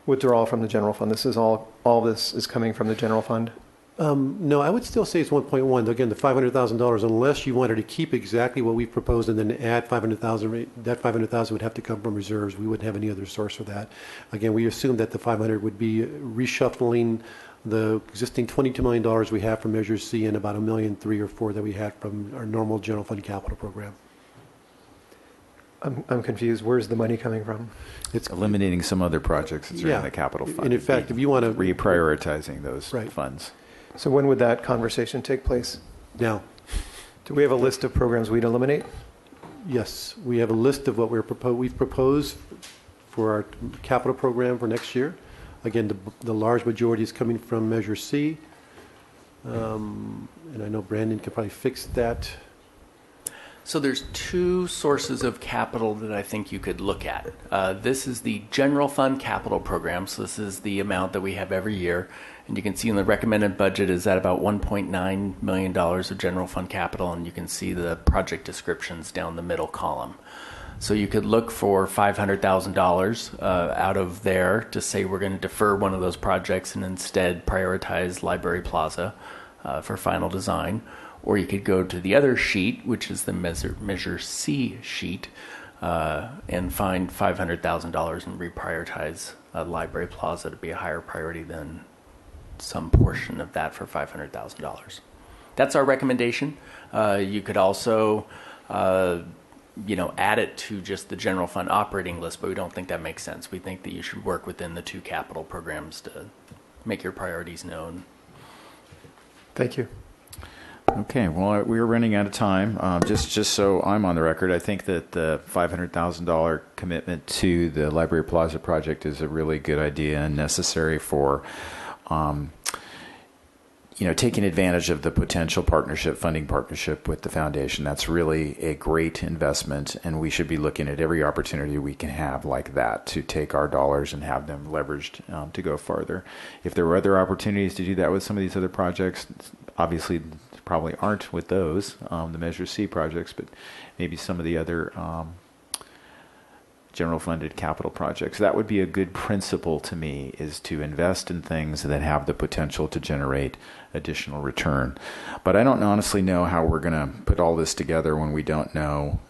[SPEAKER 6] withdrawal from the general fund. This is all this is coming from the general fund?
[SPEAKER 2] No, I would still say it's 1.1. Again, the $500,000, unless you wanted to keep exactly what we've proposed and then add 500,000, that 500,000 would have to come from reserves. We wouldn't have any other source for that. Again, we assume that the 500 would be reshuffling the existing $22 million we have from Measure C and about $1.3 million or $4 million that we had from our normal general fund capital program.
[SPEAKER 6] I'm confused. Where's the money coming from?
[SPEAKER 16] It's eliminating some other projects that are in the capital fund.
[SPEAKER 2] And in fact, if you want to
[SPEAKER 16] reprioritizing those funds.
[SPEAKER 6] So when would that conversation take place?
[SPEAKER 2] Now.
[SPEAKER 6] Do we have a list of programs we'd eliminate?
[SPEAKER 2] Yes, we have a list of what we've proposed for our capital program for next year. Again, the large majority is coming from Measure C. And I know Brandon could probably fix that.
[SPEAKER 7] So there's two sources of capital that I think you could look at. This is the general fund capital program. So this is the amount that we have every year. And you can see in the recommended budget is at about $1.9 million of general fund capital. And you can see the project descriptions down the middle column. So you could look for $500,000 out of there to say we're going to defer one of those projects and instead prioritize Library Plaza for final design. Or you could go to the other sheet, which is the Measure C sheet, and find $500,000 and reprioritize Library Plaza to be a higher priority than some portion of that for $500,000. That's our recommendation. You could also, add it to just the general fund operating list, but we don't think that makes sense. We think that you should work within the two capital programs to make your priorities known.
[SPEAKER 6] Thank you.
[SPEAKER 16] Okay, well, we're running out of time. Just so I'm on the record, I think that the $500,000 commitment to the Library Plaza project is a really good idea and necessary for, taking advantage of the potential funding partnership with the foundation. That's really a great investment, and we should be looking at every opportunity we can have like that to take our dollars and have them leveraged to go farther. If there were other opportunities to do that with some of these other projects, obviously probably aren't with those, the Measure C projects, but maybe some of the other general funded capital projects. That would be a good principle to me, is to invest in things that have the potential to generate additional return. But I don't honestly know how we're going to put all this together when we don't know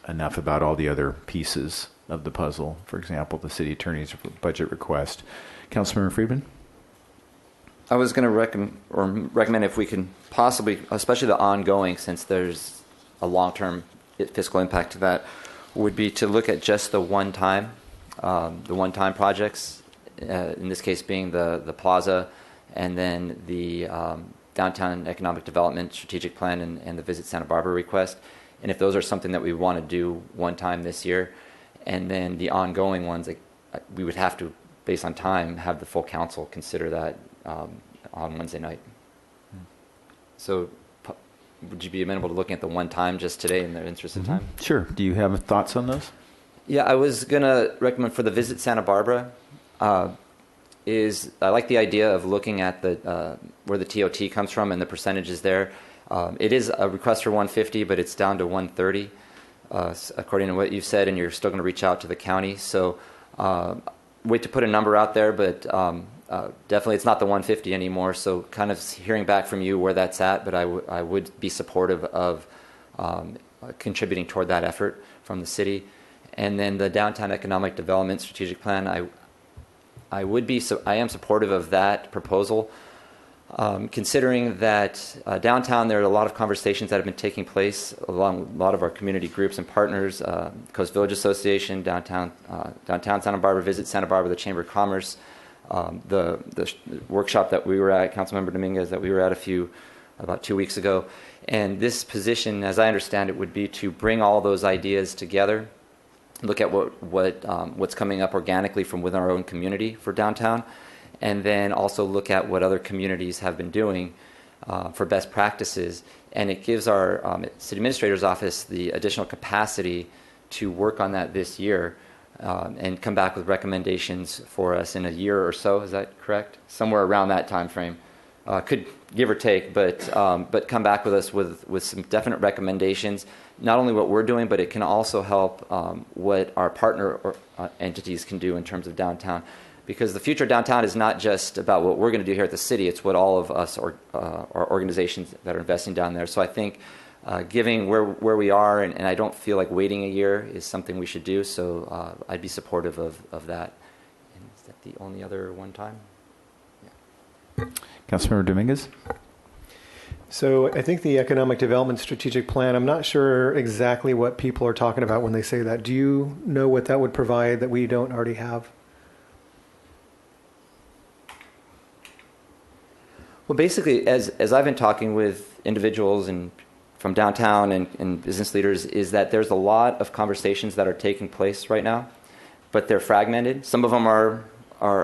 [SPEAKER 16] enough about all the other pieces of the puzzle. For example, the city attorney's budget request. Councilmember Friedman?
[SPEAKER 5] I was going to recommend if we can possibly, especially the ongoing, since there's a long-term fiscal impact to that, would be to look at just the one-time projects. In this case, being the plaza, and then the downtown economic development strategic plan and the Visit Santa Barbara request. And if those are something that we want to do one time this year, and then the ongoing ones, we would have to, based on time, have the full council consider that on Wednesday night. So would you be amenable to looking at the one time just today in the interest of time?
[SPEAKER 16] Sure. Do you have thoughts on those?
[SPEAKER 5] Yeah, I was going to recommend for the Visit Santa Barbara, I like the idea of looking at where the TOT comes from and the percentages there. It is a request for 150, but it's down to 130, according to what you've said, and you're still going to reach out to the county. So wait to put a number out there, but definitely it's not the 150 anymore. So kind of hearing back from you where that's at, but I would be supportive of contributing toward that effort from the city. And then the Downtown Economic Development Strategic Plan, I am supportive of that proposal, considering that downtown there are a lot of conversations that have been taking place along a lot of our community groups and partners, Coast Village Association, Downtown Santa Barbara, Visit Santa Barbara, the Chamber of Commerce, the workshop that we were at, Councilmember Dominguez, that we were at about 2 weeks ago. And this position, as I understand it, would be to bring all those ideas together, look at what's coming up organically from within our own community for downtown, and then also look at what other communities have been doing for best practices. And it gives our city administrator's office the additional capacity to work on that this year and come back with recommendations for us in a year or so. Is that correct? Somewhere around that time frame. Could give or take, but come back with us with some definite recommendations, not only what we're doing, but it can also help what our partner entities can do in terms of downtown. Because the future of downtown is not just about what we're going to do here at the city, it's what all of us or our organizations that are investing down there. So I think giving where we are, and I don't feel like waiting a year is something we should do, so I'd be supportive of that. And is that the only other one time? Yeah.
[SPEAKER 1] Councilmember Dominguez?
[SPEAKER 6] So I think the Economic Development Strategic Plan, I'm not sure exactly what people are talking about when they say that. Do you know what that would provide that we don't already have?
[SPEAKER 5] Well, basically, as I've been talking with individuals and from downtown and business leaders, is that there's a lot of conversations that are taking place right now, but they're fragmented. Some of them are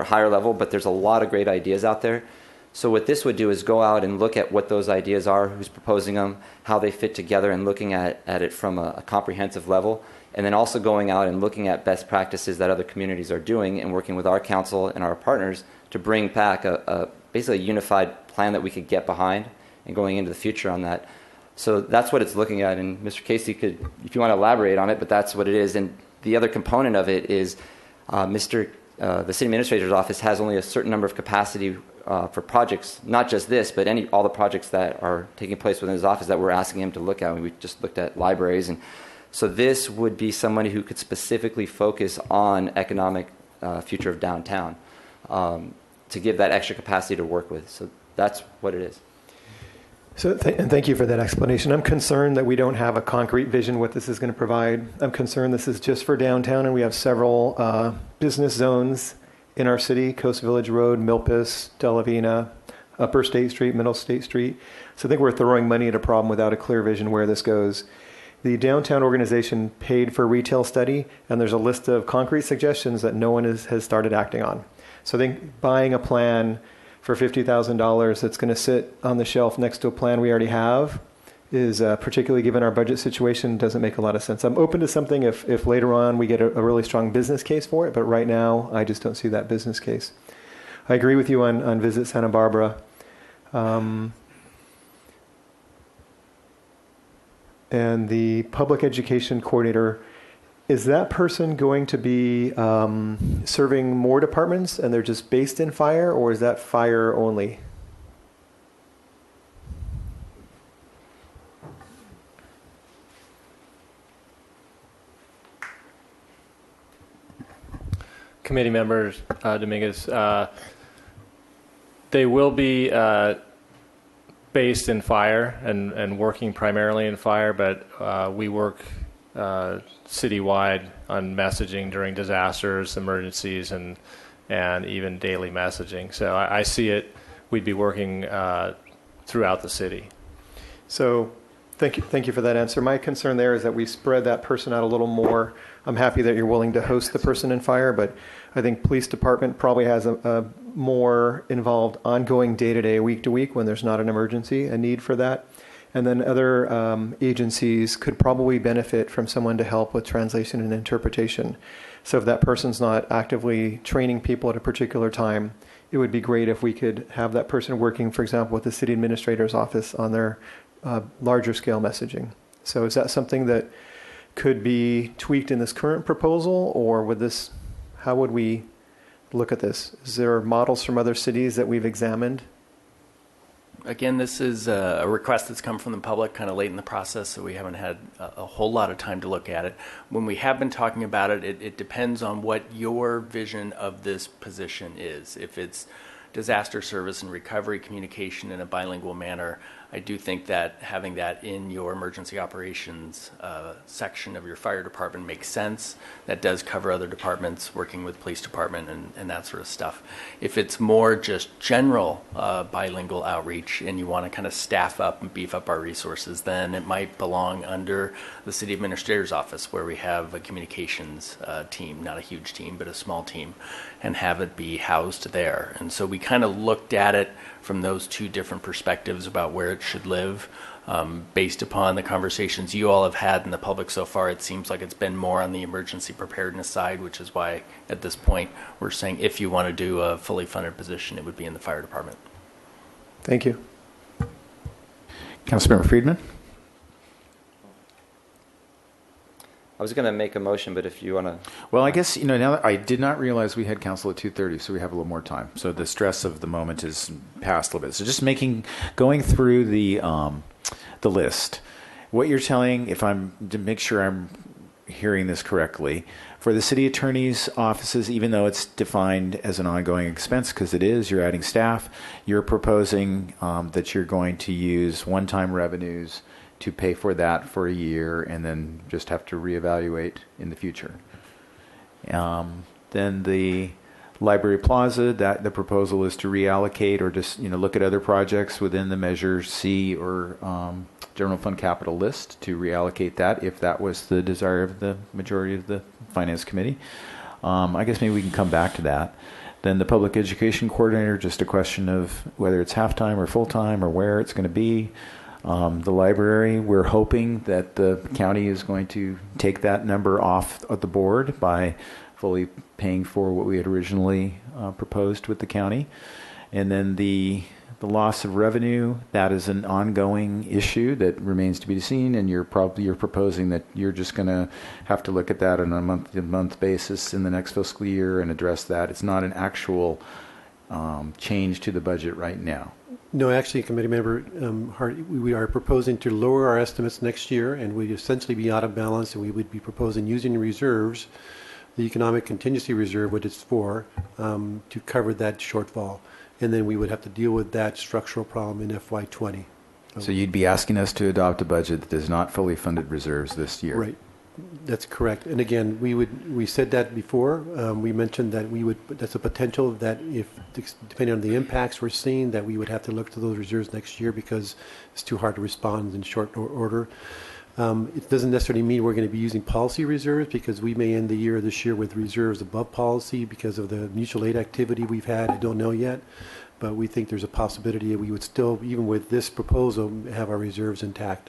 [SPEAKER 5] higher level, but there's a lot of great ideas out there. So what this would do is go out and look at what those ideas are, who's proposing them, how they fit together, and looking at it from a comprehensive level, and then also going out and looking at best practices that other communities are doing and working with our council and our partners to bring back basically a unified plan that we could get behind and going into the future on that. So that's what it's looking at, and Mr. Casey could, if you want to elaborate on it, but that's what it is. And the other component of it is the city administrator's office has only a certain number of capacity for projects, not just this, but all the projects that are taking place within his office that we're asking him to look at. We just looked at libraries, and so this would be somebody who could specifically focus on economic future of downtown to give that extra capacity to work with. So that's what it is.
[SPEAKER 6] So, and thank you for that explanation. I'm concerned that we don't have a concrete vision what this is going to provide. I'm concerned this is just for downtown, and we have several business zones in our city: Coast Village Road, Milpas, Delavina, Upper State Street, Middle State Street. So I think we're throwing money at a problem without a clear vision where this goes. The downtown organization paid for a retail study, and there's a list of concrete suggestions that no one has started acting on. So I think buying a plan for $50,000 that's going to sit on the shelf next to a plan we already have is, particularly given our budget situation, doesn't make a lot of sense. I'm open to something if later on we get a really strong business case for it, but right now I just don't see that business case. I agree with you on Visit Santa Barbara. And the public education coordinator, is that person going to be serving more departments and they're just based in fire, or is that fire only?
[SPEAKER 18] Committee members, Dominguez, they will be based in fire and working primarily in fire, but we work citywide on messaging during disasters, emergencies, and even daily messaging. So I see it. We'd be working throughout the city.
[SPEAKER 6] So thank you for that answer. My concern there is that we spread that person out a little more. I'm happy that you're willing to host the person in fire, but I think police department probably has a more involved ongoing day-to-day, week-to-week when there's not an emergency, a need for that. And then other agencies could probably benefit from someone to help with translation and interpretation. So if that person's not actively training people at a particular time, it would be great if we could have that person working, for example, with the city administrator's office on their larger scale messaging. So is that something that could be tweaked in this current proposal, or how would we look at this? Is there models from other cities that we've examined?
[SPEAKER 7] Again, this is a request that's come from the public kind of late in the process, so we haven't had a whole lot of time to look at it. When we have been talking about it, it depends on what your vision of this position is. If it's disaster service and recovery communication in a bilingual manner, I do think that having that in your emergency operations section of your fire department makes sense. That does cover other departments, working with police department and that sort of stuff. If it's more just general bilingual outreach and you want to kind of staff up and beef up our resources, then it might belong under the city administrator's office, where we have a communications team, not a huge team, but a small team, and have it be housed there. And so we kind of looked at it from those two different perspectives about where it should live. Based upon the conversations you all have had in the public so far, it seems like it's been more on the emergency preparedness side, which is why at this point we're saying if you want to do a fully funded position, it would be in the fire department.
[SPEAKER 6] Thank you.
[SPEAKER 16] Councilmember Friedman?
[SPEAKER 5] I was going to make a motion, but if you want to.
[SPEAKER 16] Well, I guess, now that I did not realize we had council at 2:30, so we have a little more time. So the stress of the moment is past a little bit. So just going through the list, what you're telling, to make sure I'm hearing this correctly, for the city attorney's offices, even though it's defined as an ongoing expense, because it is, you're adding staff, you're proposing that you're going to use one-time revenues to pay for that for a year and then just have to reevaluate in the future. Then the Library Plaza, that the proposal is to reallocate or just look at other projects within the Measure C or General Fund Capital list to reallocate that if that was the desire of the majority of the Finance Committee. I guess maybe we can come back to that. Then the Public Education Coordinator, just a question of whether it's half-time or full-time or where it's going to be. The library, we're hoping that the county is going to take that number off of the board by fully paying for what we had originally proposed with the county. And then the loss of revenue, that is an ongoing issue that remains to be seen, and you're proposing that you're just going to have to look at that on a month-to-month basis in the next fiscal year and address that. It's not an actual change to the budget right now.
[SPEAKER 2] No, actually, Committee Member Hart, we are proposing to lower our estimates next year, and we'd essentially be out of balance, and we would be proposing using reserves, the Economic Contingency Reserve, what it's for, to cover that shortfall. And then we would have to deal with that structural problem in FY20.
[SPEAKER 16] So you'd be asking us to adopt a budget that does not fully funded reserves this year.
[SPEAKER 2] Right. That's correct. And again, we said that before. We mentioned that that's a potential that if, depending on the impacts we're seeing, that we would have to look to those reserves next year because it's too hard to respond in short order. It doesn't necessarily mean we're going to be using policy reserves because we may end the year this year with reserves above policy because of the mutual aid activity we've had. I don't know yet, but we think there's a possibility that we would still, even with this proposal, have our reserves intact.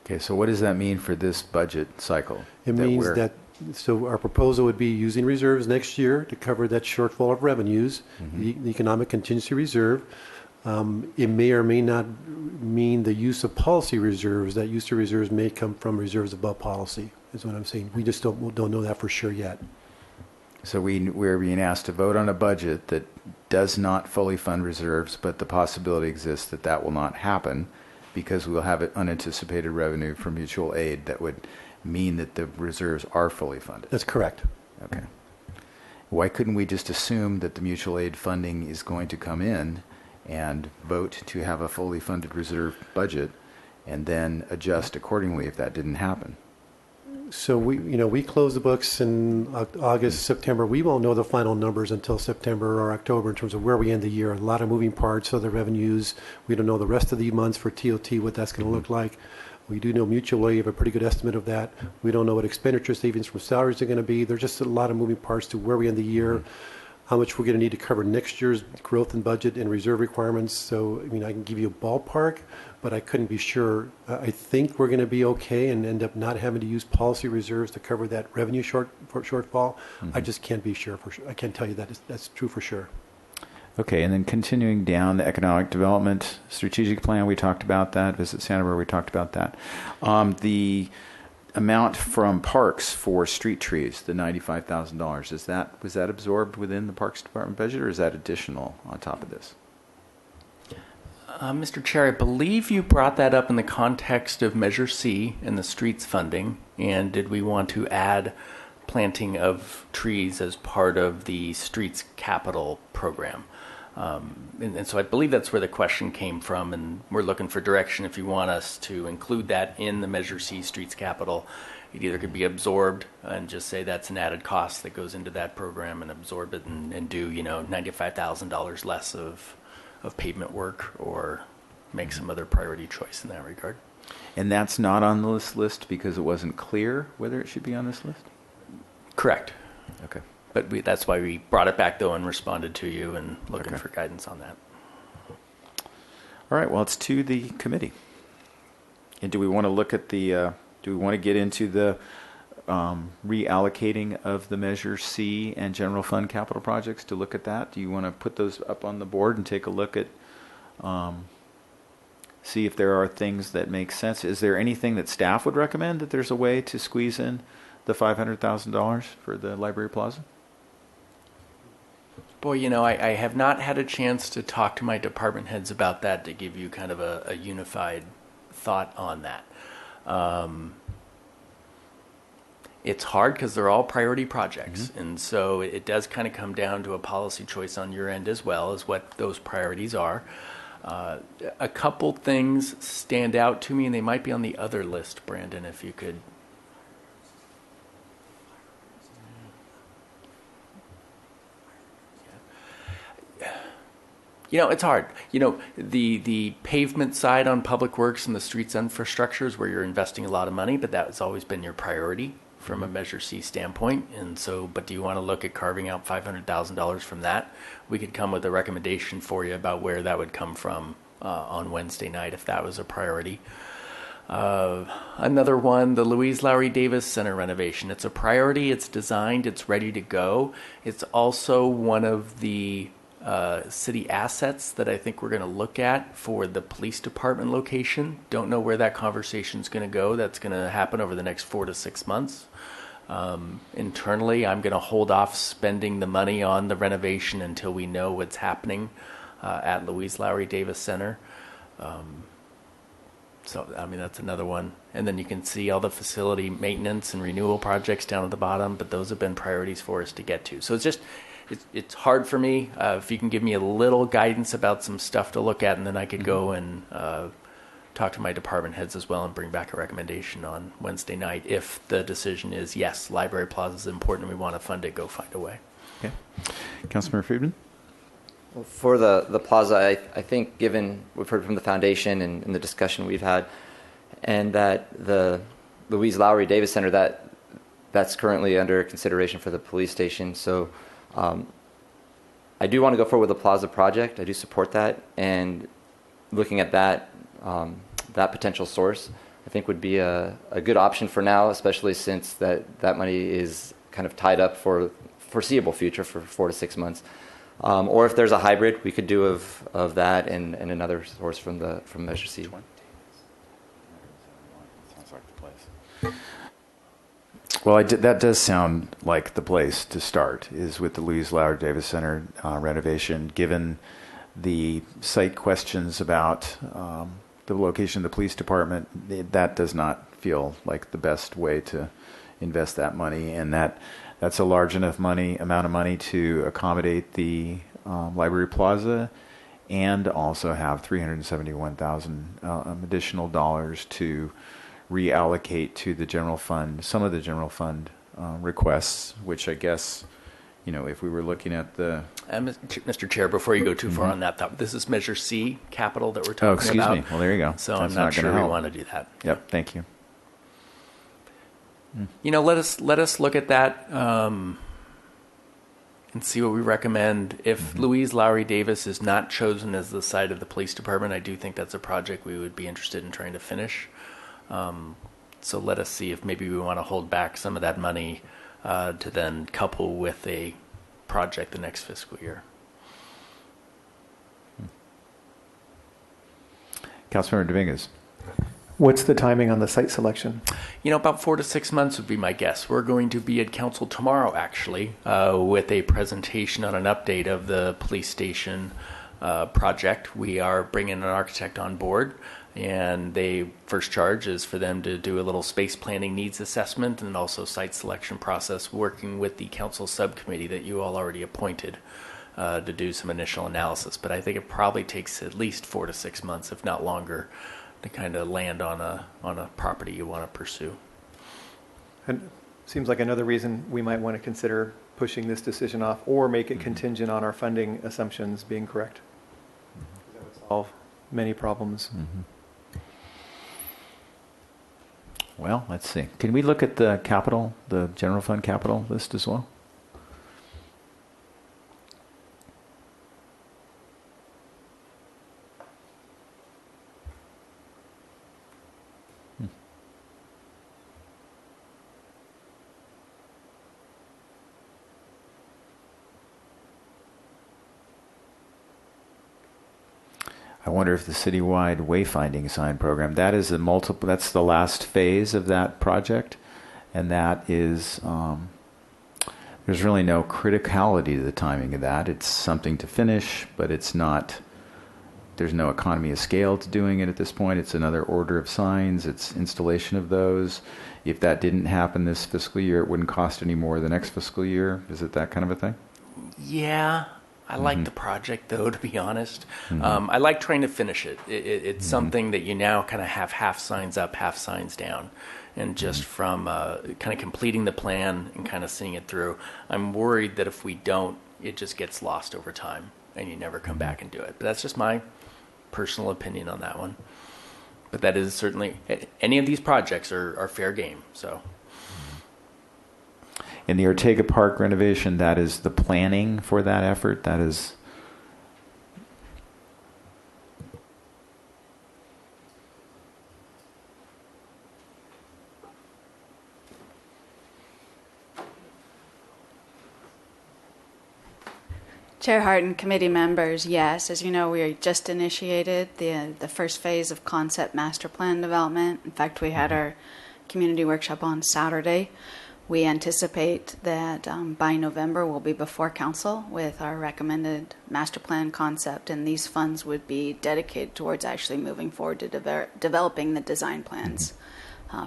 [SPEAKER 16] Okay, so what does that mean for this budget cycle?
[SPEAKER 2] It means that, so our proposal would be using reserves next year to cover that shortfall of revenues, the Economic Contingency Reserve. It may or may not mean the use of policy reserves. That use of reserves may come from reserves above policy, is what I'm saying. We just don't know that for sure yet.
[SPEAKER 16] So we're being asked to vote on a budget that does not fully fund reserves, but the possibility exists that that will not happen because we'll have unanticipated revenue from mutual aid that would mean that the reserves are fully funded.
[SPEAKER 2] That's correct.
[SPEAKER 16] Okay. Why couldn't we just assume that the mutual aid funding is going to come in and vote to have a fully funded reserve budget and then adjust accordingly if that didn't happen?
[SPEAKER 2] So we close the books in August, September. We won't know the final numbers until September or October in terms of where we end the year. A lot of moving parts of the revenues. We don't know the rest of the months for TOT, what that's going to look like. We do know mutual aid, have a pretty good estimate of that. We don't know what expenditure savings from salaries are going to be. There's just a lot of moving parts to where we end the year, how much we're going to need to cover next year's growth in budget and reserve requirements. So, I can give you a ballpark, but I couldn't be sure. I think we're going to be okay and end up not having to use policy reserves to cover that revenue shortfall. I just can't be sure for sure. I can't tell you that that's true for sure.
[SPEAKER 16] Okay, and then continuing down the economic development strategic plan, we talked about that. Visit Santa Barbara, we talked about that. The amount from parks for street trees, the $95,000, was that absorbed within the Parks Department budget, or is that additional on top of this?
[SPEAKER 7] Mr. Chair, I believe you brought that up in the context of Measure C and the streets funding. And did we want to add planting of trees as part of the streets capital program? And so I believe that's where the question came from, and we're looking for direction if you want us to include that in the Measure C streets capital. It either could be absorbed and just say that's an added cost that goes into that program and absorb it and do, $95,000 less of pavement work, or make some other priority choice in that regard.
[SPEAKER 16] And that's not on this list because it wasn't clear whether it should be on this list?
[SPEAKER 7] Correct.
[SPEAKER 16] Okay.
[SPEAKER 7] But that's why we brought it back, though, and responded to you and looking for guidance on that.
[SPEAKER 16] All right, well, it's to the committee. And do we want to look at do we want to get into the reallocating of the Measure C and general fund capital projects to look at that? Do you want to put those up on the board and take a look at, see if there are things that make sense? Is there anything that staff would recommend that there's a way to squeeze in the $500,000 for the library plaza?
[SPEAKER 7] Boy, you know, I have not had a chance to talk to my department heads about that to give you kind of a unified thought on that. It's hard because they're all priority projects. And so it does kind of come down to a policy choice on your end as well as what those priorities are. A couple things stand out to me, and they might be on the other list, Brandon, if you could. You know, it's hard. You know, the pavement side on public works and the streets infrastructure is where you're investing a lot of money, but that has always been your priority from a Measure C standpoint. And so, but do you want to look at carving out $500,000 from that? We could come with a recommendation for you about where that would come from on Wednesday night if that was a priority. Another one, the Louise Lowry Davis Center renovation. It's a priority. It's designed. It's ready to go. It's also one of the city assets that I think we're going to look at for the police department location. Don't know where that conversation is going to go. That's going to happen over the next 4 to 6 months. Internally, I'm going to hold off spending the money on the renovation until we know what's happening at Louise Lowry Davis Center. So, I mean, that's another one. And then you can see all the facility maintenance and renewal projects down at the bottom, but those have been priorities for us to get to. So it's just, it's hard for me. If you can give me a little guidance about some stuff to look at, and then I could go and talk to my department heads as well and bring back a recommendation on Wednesday night. If the decision is, yes, Library Plaza is important and we want to fund it, go find a way.
[SPEAKER 16] Okay. Councilmember Friedman?
[SPEAKER 5] Well, for the plaza, I think given we've heard from the foundation and the discussion we've had, and that the Louise Lowry Davis Center, that's currently under consideration for the police station. So I do want to go forward with the plaza project. I do support that, and looking at that potential source, I think would be a good option for now, especially since that money is kind of tied up for foreseeable future for 4 to 6 months. Or if there's a hybrid, we could do of that and another source from Measure C.
[SPEAKER 16] Sounds like the place. Well, that does sound like the place to start, is with the Louise Lowry Davis Center renovation, given the site questions about the location of the police department. That does not feel like the best way to invest that money, and that's a large enough amount of money to accommodate the Library Plaza, and also have $371,000 additional dollars to reallocate to the general fund, some of the general fund requests, which I guess, you know, if we were looking at the...
[SPEAKER 7] Mr. Chair, before you go too far on that, this is Measure C capital that we're talking about.
[SPEAKER 16] Oh, excuse me. Well, there you go.
[SPEAKER 7] So
[SPEAKER 16] That's
[SPEAKER 7] I'm not sure we
[SPEAKER 16] help.
[SPEAKER 7] want to do that.
[SPEAKER 16] Yep, thank you.
[SPEAKER 7] You know, let us look at that and see what we recommend. If Louise Lowry Davis is not chosen as the site of the police department, I do think that's a project we would be interested in trying to finish. So let us see if maybe we want to hold back some of that money to then couple with a project the next fiscal year.
[SPEAKER 16] Councilmember Dominguez.
[SPEAKER 6] What's the timing on the site selection?
[SPEAKER 7] You know, about 4 to 6 months would be my guess. We're going to be at council tomorrow, actually, with a presentation on an update of the police station project. We are bringing an architect on board, and the first charge is for them to do a little space planning needs assessment and also site selection process, working with the council subcommittee that you all already appointed to do some initial analysis. But I think it probably takes at least 4 to 6 months, if not longer, to kind of land on a property you want to pursue.
[SPEAKER 6] And seems like another reason we might want to consider pushing this decision off or make it contingent on our funding assumptions being correct. That would solve many problems.
[SPEAKER 16] Well, let's see. Can we look at the general fund capital list as well? I wonder if the citywide wayfinding sign program, that is that's the last phase of that project. And that is, there's really no criticality to the timing of that. It's something to finish, but it's not, there's no economy of scale to doing it at this point. It's another order of signs. It's installation of those. If that didn't happen this fiscal year, it wouldn't cost any more the next fiscal year. Is it that kind of a thing?
[SPEAKER 7] Yeah, I like the project, though, to be honest. I like trying to finish it. It's something that you now kind of have half signs up, half signs down. And just from kind of completing the plan and kind of seeing it through, I'm worried that if we don't, it just gets lost over time and you never come back and do it. But that's just my personal opinion on that one. But that is certainly, any of these projects are fair game, so.
[SPEAKER 16] In the Ortega Park renovation, that is the planning for that effort. That is.
[SPEAKER 3] Chair Hart and committee members, yes. As you know, we just initiated the first phase of concept master plan development. In fact, we had our community workshop on Saturday. We anticipate that by November we'll be before council with our recommended master plan concept, and these funds would be dedicated towards actually moving forward to developing the design plans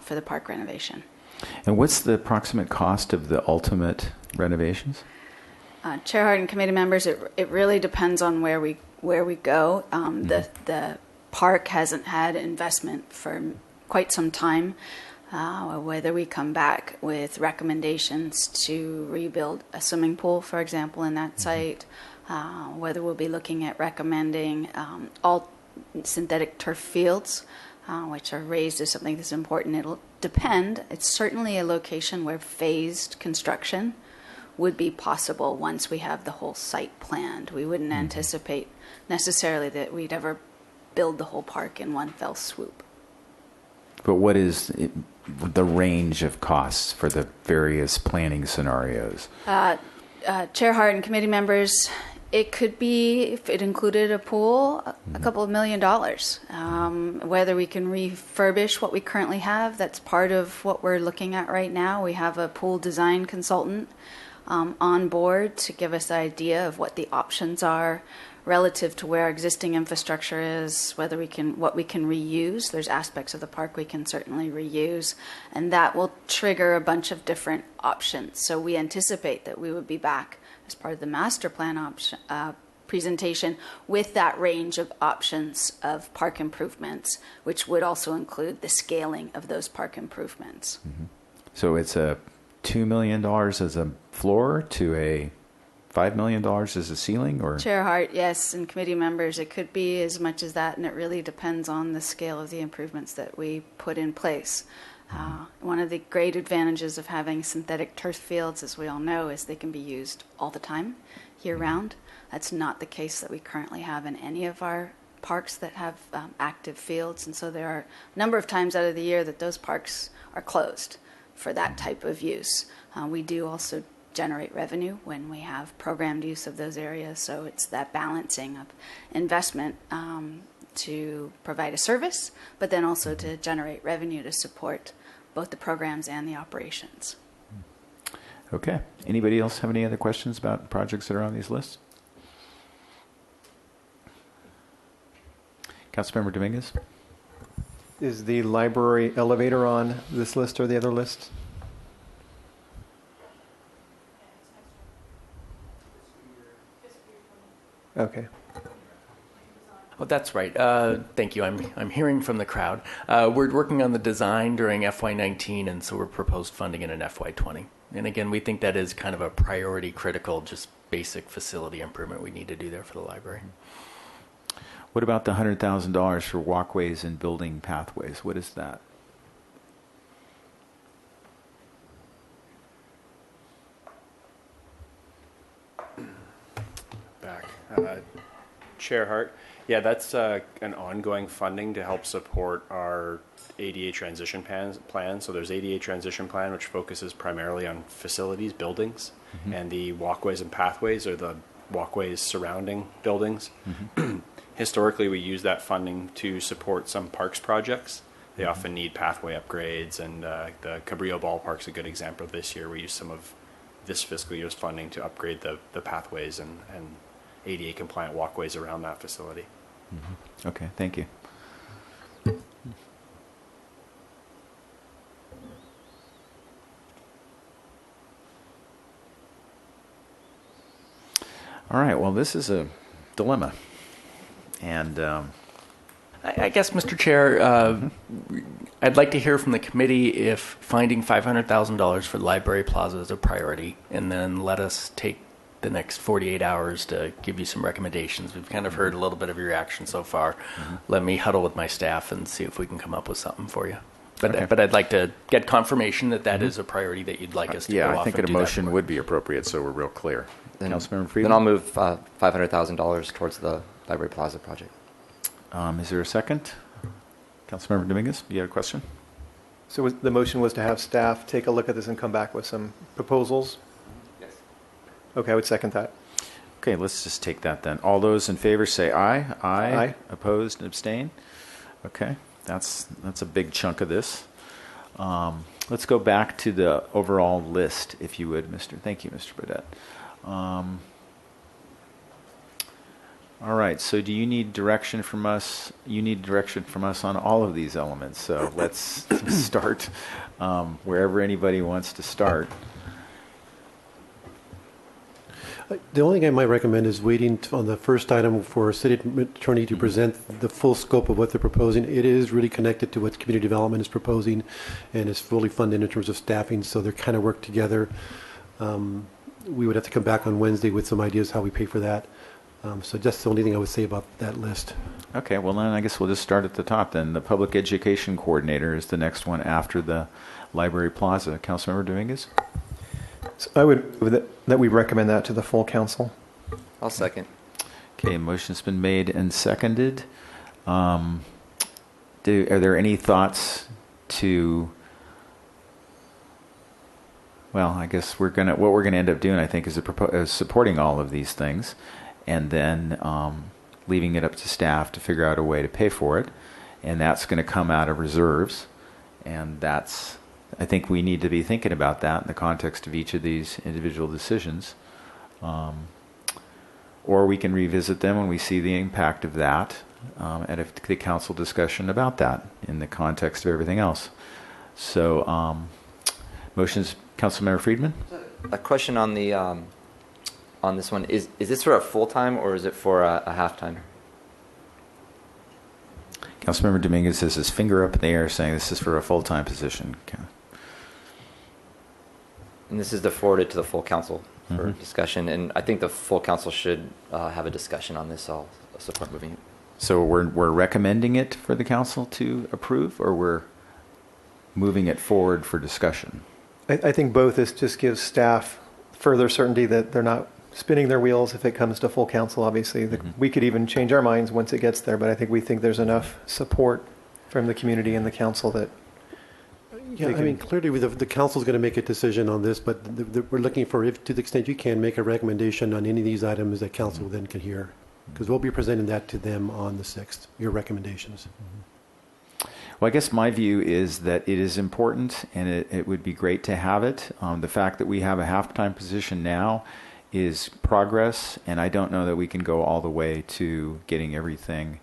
[SPEAKER 3] for the park renovation.
[SPEAKER 16] And what's the approximate cost of the ultimate renovations?
[SPEAKER 3] Chair Hart and committee members, it really depends on where we go. The park hasn't had investment for quite some time. Whether we come back with recommendations to rebuild a swimming pool, for example, in that site, whether we'll be looking at recommending all synthetic turf fields, which are raised as something that's important. It'll depend. It's certainly a location where phased construction would be possible once we have the whole site planned. We wouldn't anticipate necessarily that we'd ever build the whole park in one fell swoop.
[SPEAKER 16] But what is the range of costs for the various planning scenarios?
[SPEAKER 3] Chair Hart and committee members, it could be, if it included a pool, a couple of $1 million. Whether we can refurbish what we currently have, that's part of what we're looking at right now. We have a pool design consultant on board to give us an idea of what the options are relative to where existing infrastructure is, what we can reuse. There's aspects of the park we can certainly reuse, and that will trigger a bunch of different options. So we anticipate that we would be back as part of the master plan presentation with that range of options of park improvements, which would also include the scaling of those park improvements.
[SPEAKER 16] So it's a $2 million as a floor to a $5 million as a ceiling, or?
[SPEAKER 3] Chair Hart, yes, and committee members, it could be as much as that, and it really depends on the scale of the improvements that we put in place. One of the great advantages of having synthetic turf fields, as we all know, is they can be used all the time, year-round. That's not the case that we currently have in any of our parks that have active fields, and so there are a number of times out of the year that those parks are closed for that type of use. We do also generate revenue when we have programmed use of those areas, so it's that balancing of investment to provide a service, but then also to generate revenue to support both the programs and the operations.
[SPEAKER 16] Okay. Anybody else have any other questions about projects that are on these lists? Councilmember Dominguez?
[SPEAKER 6] Is the library elevator on this list or the other list? Okay.
[SPEAKER 7] Oh, that's right. Thank you. I'm hearing from the crowd. We're working on the design during FY19, and so we're proposed funding it in FY20. And again, we think that is kind of a priority critical, just basic facility improvement we need to do there for the library.
[SPEAKER 16] What about the $100,000 for walkways and building pathways? What is that?
[SPEAKER 8] Back. Chair Hart. Yeah, that's an ongoing funding to help support our ADA transition plan. So there's ADA transition plan, which focuses primarily on facilities, buildings, and the walkways and pathways are the walkways surrounding buildings. historically we use that funding to support some parks projects. They often need pathway upgrades, and the Cabrillo Ballpark's a good example. This year we used some of this fiscal year's funding to upgrade the pathways and ADA compliant walkways around that facility.
[SPEAKER 16] Mm-hmm. Okay, thank you. All right, well, this is a dilemma. And
[SPEAKER 7] I guess, Mr. Chair, I'd like to hear from the committee if finding $500,000 for the library plaza is a priority, and then let us take the next 48 hours to give you some recommendations. We've kind of heard a little bit of your reaction so far. Mm-hmm. Let me huddle with my staff and see if we can come up with something for you. But,
[SPEAKER 16] okay.
[SPEAKER 7] But I'd like to get confirmation that that is a priority that you'd like us to go off
[SPEAKER 16] I think
[SPEAKER 7] and
[SPEAKER 16] a
[SPEAKER 7] do that
[SPEAKER 16] motion
[SPEAKER 7] work.
[SPEAKER 16] would be appropriate, so we're real clear. Councilmember Friedman?
[SPEAKER 5] Then I'll move $500,000 towards the library plaza project.
[SPEAKER 16] Is there a second? Councilmember Dominguez, you have a question?
[SPEAKER 6] So the motion was to have staff take a look at this and come back with some proposals?
[SPEAKER 5] Yes.
[SPEAKER 6] Okay, I would second that.
[SPEAKER 16] Okay, let's just take that then. All those in favor say aye. Aye.
[SPEAKER 6] Aye.
[SPEAKER 16] Opposed and abstain? Okay, that's a big chunk of this. Let's go back to the overall list, if you would, Thank you, Mr. Burdette. All right, so do you need direction from us? You need direction from us on all of these elements. So let's start wherever anybody wants to start.
[SPEAKER 2] The only thing I might recommend is waiting on the first item for city attorney to present the full scope of what they're proposing. It is really connected to what community development is proposing and is fully funded in terms of staffing, so they're kind of work together. We would have to come back on Wednesday with some ideas how we pay for that. So that's the only thing I would say about that list.
[SPEAKER 16] Okay, well then I guess we'll just start at the top then. The public education coordinator is the next one after the library plaza. Councilmember Dominguez?
[SPEAKER 6] So I would move that we recommend that to the full council.
[SPEAKER 5] I'll second.
[SPEAKER 16] Okay, motion's been made and seconded. Are there any thoughts to... Well, I guess what we're gonna end up doing, I think, is supporting all of these things, and then leaving it up to staff to figure out a way to pay for it, and that's going to come out of reserves, and I think we need to be thinking about that in the context of each of these individual decisions, or we can revisit them when we see the impact of that at the council discussion about that in the context of everything else. So, motions. Councilmember Friedman?
[SPEAKER 5] A question on the on this one is this for a full-time or is it for a half-time?
[SPEAKER 16] Councilmember Dominguez has his finger up in the air saying this is for a full-time position. Okay.
[SPEAKER 5] And this is forwarded to the full council for discussion, and I think the full council should have a discussion on this, so I'll support moving it.
[SPEAKER 16] So we're recommending it for the council to approve, or we're moving it forward for discussion?
[SPEAKER 6] I think both. This just gives staff further certainty that they're not spinning their wheels if it comes to full council, obviously. We could even change our minds once it gets there, but I think we think there's enough support from the community and the council that...
[SPEAKER 2] Yeah, I mean, clearly the council's going to make a decision on this, but we're looking for, if to the extent you can, make a recommendation on any of these items that council then can hear. Because we'll be presenting that to them on the 6th, your recommendations.
[SPEAKER 16] Well, I guess my view is that it is important, and it would be great to have it. The fact that we have a half-time position now is progress, and I don't know that we can go all the way to getting everything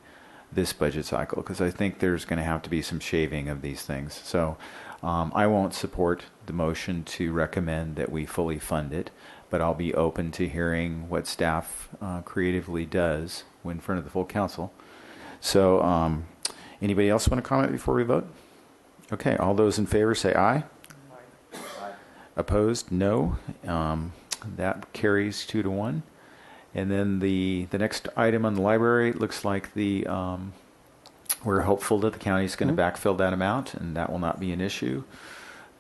[SPEAKER 16] this budget cycle, because I think there's going to have to be some shaving of these things. So I won't support the motion to recommend that we fully fund it, but I'll be open to hearing what staff creatively does when in front of the full council. So anybody else want to comment before we vote? Okay, all those in favor say aye. Aye. Opposed, no. That carries 2-1. And then the next item on the library, it looks like we're hopeful that the county is going to backfill that amount, and that will not be an issue.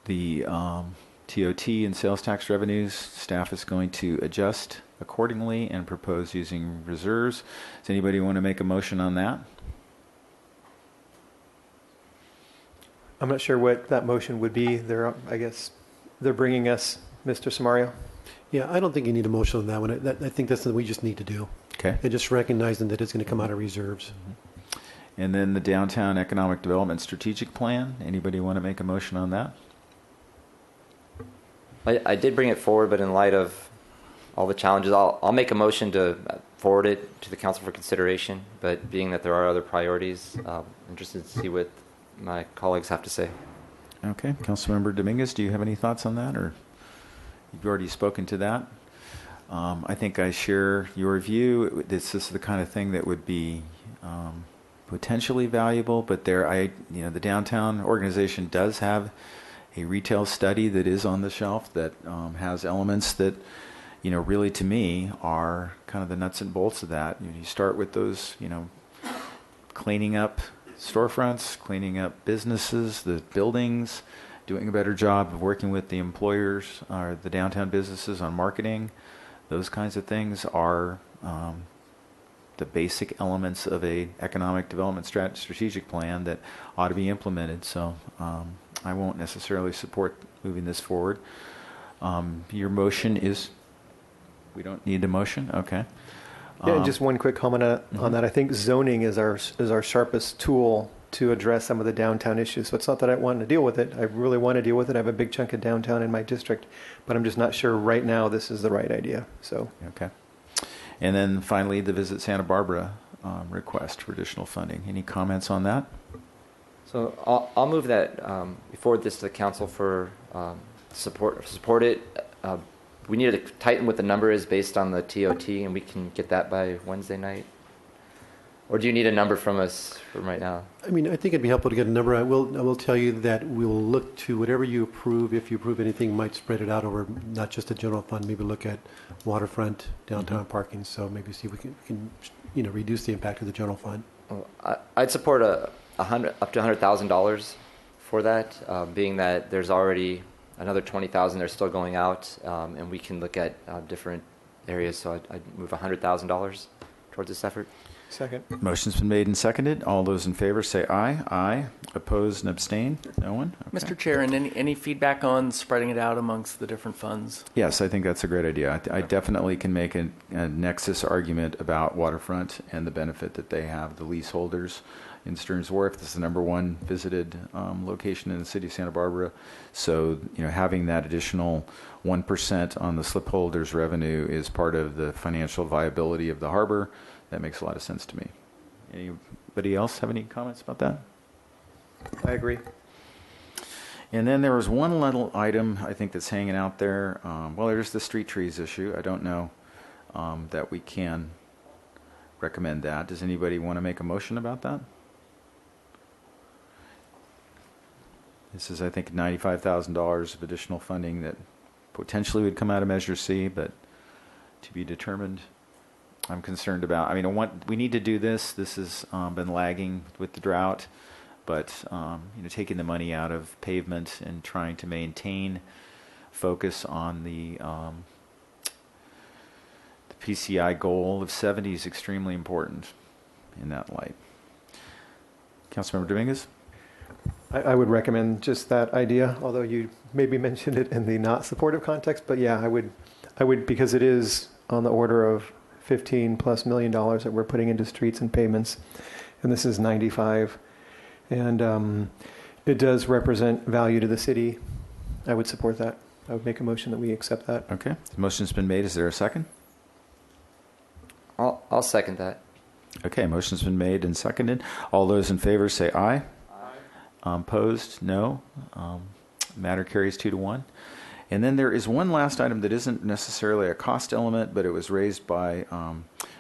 [SPEAKER 16] The TOT and sales tax revenues, staff is going to adjust accordingly and propose using reserves. Does anybody want to make a motion on that?
[SPEAKER 6] I'm not sure what that motion would be. I guess they're bringing us Mr. Samario.
[SPEAKER 2] Yeah, I don't think you need a motion on that one. I think that's something we just need to do.
[SPEAKER 16] Okay.
[SPEAKER 2] And just recognizing that it's going to come out of reserves.
[SPEAKER 16] And then the Downtown Economic Development Strategic Plan. Anybody want to make a motion on that?
[SPEAKER 5] I did bring it forward, but in light of all the challenges, I'll make a motion to forward it to the council for consideration. But being that there are other priorities, interested to see what my colleagues have to say.
[SPEAKER 16] Okay. Councilmember Dominguez, do you have any thoughts on that, or you've already spoken to that? I think I share your view. This is the kind of thing that would be potentially valuable, but the downtown organization does have a retail study that is on the shelf that has elements that, really to me are kind of the nuts and bolts of that. You start with those, cleaning up storefronts, cleaning up businesses, the buildings, doing a better job of working with the employers or the downtown businesses on marketing. Those kinds of things are the basic elements of a economic development strategic plan that ought to be implemented. So I won't necessarily support moving this forward. Your motion is, we don't need a motion? Okay.
[SPEAKER 6] Yeah, and just one quick comment on that. I think zoning is our sharpest tool to address some of the downtown issues. So it's not that I want to deal with it. I really want to deal with it. I have a big chunk of downtown in my district, but I'm just not sure right now this is the right idea. So
[SPEAKER 16] okay. And then finally, the Visit Santa Barbara request for additional funding. Any comments on that?
[SPEAKER 5] So I'll move that we forward this to the council for support it. We need to tighten what the number is based on the TOT, and we can get that by Wednesday night. Or do you need a number from us from right now?
[SPEAKER 2] I mean, I think it'd be helpful to get a number. I will tell you that we will look to whatever you approve. If you approve anything, might spread it out over not just a general fund. Maybe look at waterfront, downtown parking. So maybe see if we can reduce the impact of the general fund.
[SPEAKER 5] Well, I'd support up to $100,000 for that, being that there's already another $20,000 they're still going out, and we can look at different areas. So I'd move $100,000 towards this effort.
[SPEAKER 6] Second.
[SPEAKER 16] Motion's been made and seconded. All those in favor say aye. Aye. Opposed and abstain? No one? Okay.
[SPEAKER 7] Mr. Chair, and any feedback on spreading it out amongst the different funds?
[SPEAKER 16] Yes, I think that's a great idea. I definitely can make a nexus argument about waterfront and the benefit that they have, the leaseholders in Stearns Wharf. This is the number one visited location in the city of Santa Barbara. So, having that additional 1% on the slip holders revenue is part of the financial viability of the harbor. That makes a lot of sense to me. Anybody else have any comments about that?
[SPEAKER 6] I agree.
[SPEAKER 16] And then there was one little item I think that's hanging out there. There's the street trees issue. I don't know that we can recommend that. Does anybody want to make a motion about that? This is, I think, $95,000 of additional funding that potentially would come out of Measure C, but to be determined. I'm concerned about. I mean, we need to do this. This has been lagging with the drought, but taking the money out of pavement and trying to maintain focus on the PCI goal of 70 is extremely important in that light. Councilmember Dominguez?
[SPEAKER 6] I would recommend just that idea, although you maybe mentioned it in the not supportive context. But yeah, I would because it is on the order of $15+ million that we're putting into streets and pavements, and this is 95, and it does represent value to the city. I would support that. I would make a motion that we accept that.
[SPEAKER 16] Okay, the motion's been made. Is there a second?
[SPEAKER 5] I'll second that.
[SPEAKER 16] Okay, motion's been made and seconded. All those in favor say aye. Aye. Opposed? No. Matter carries 2-1. And then there is one last item that isn't necessarily a cost element, but it was raised by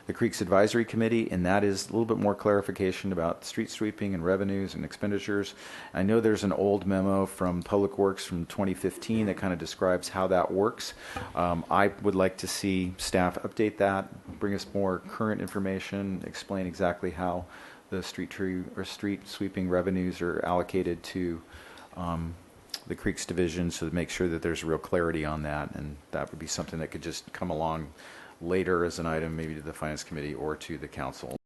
[SPEAKER 16] the Creeks Advisory Committee, and that is a little bit more clarification about street sweeping and revenues and expenditures. I know there's an old memo from Public Works from 2015 that kind of describes how that works. I would like to see staff update that, bring us more current information, explain exactly how the street sweeping revenues are allocated to the Creeks Division, so to make sure that there's real clarity on that, and that would be something that could just come along later as an item, maybe to the Finance Committee or to the Council.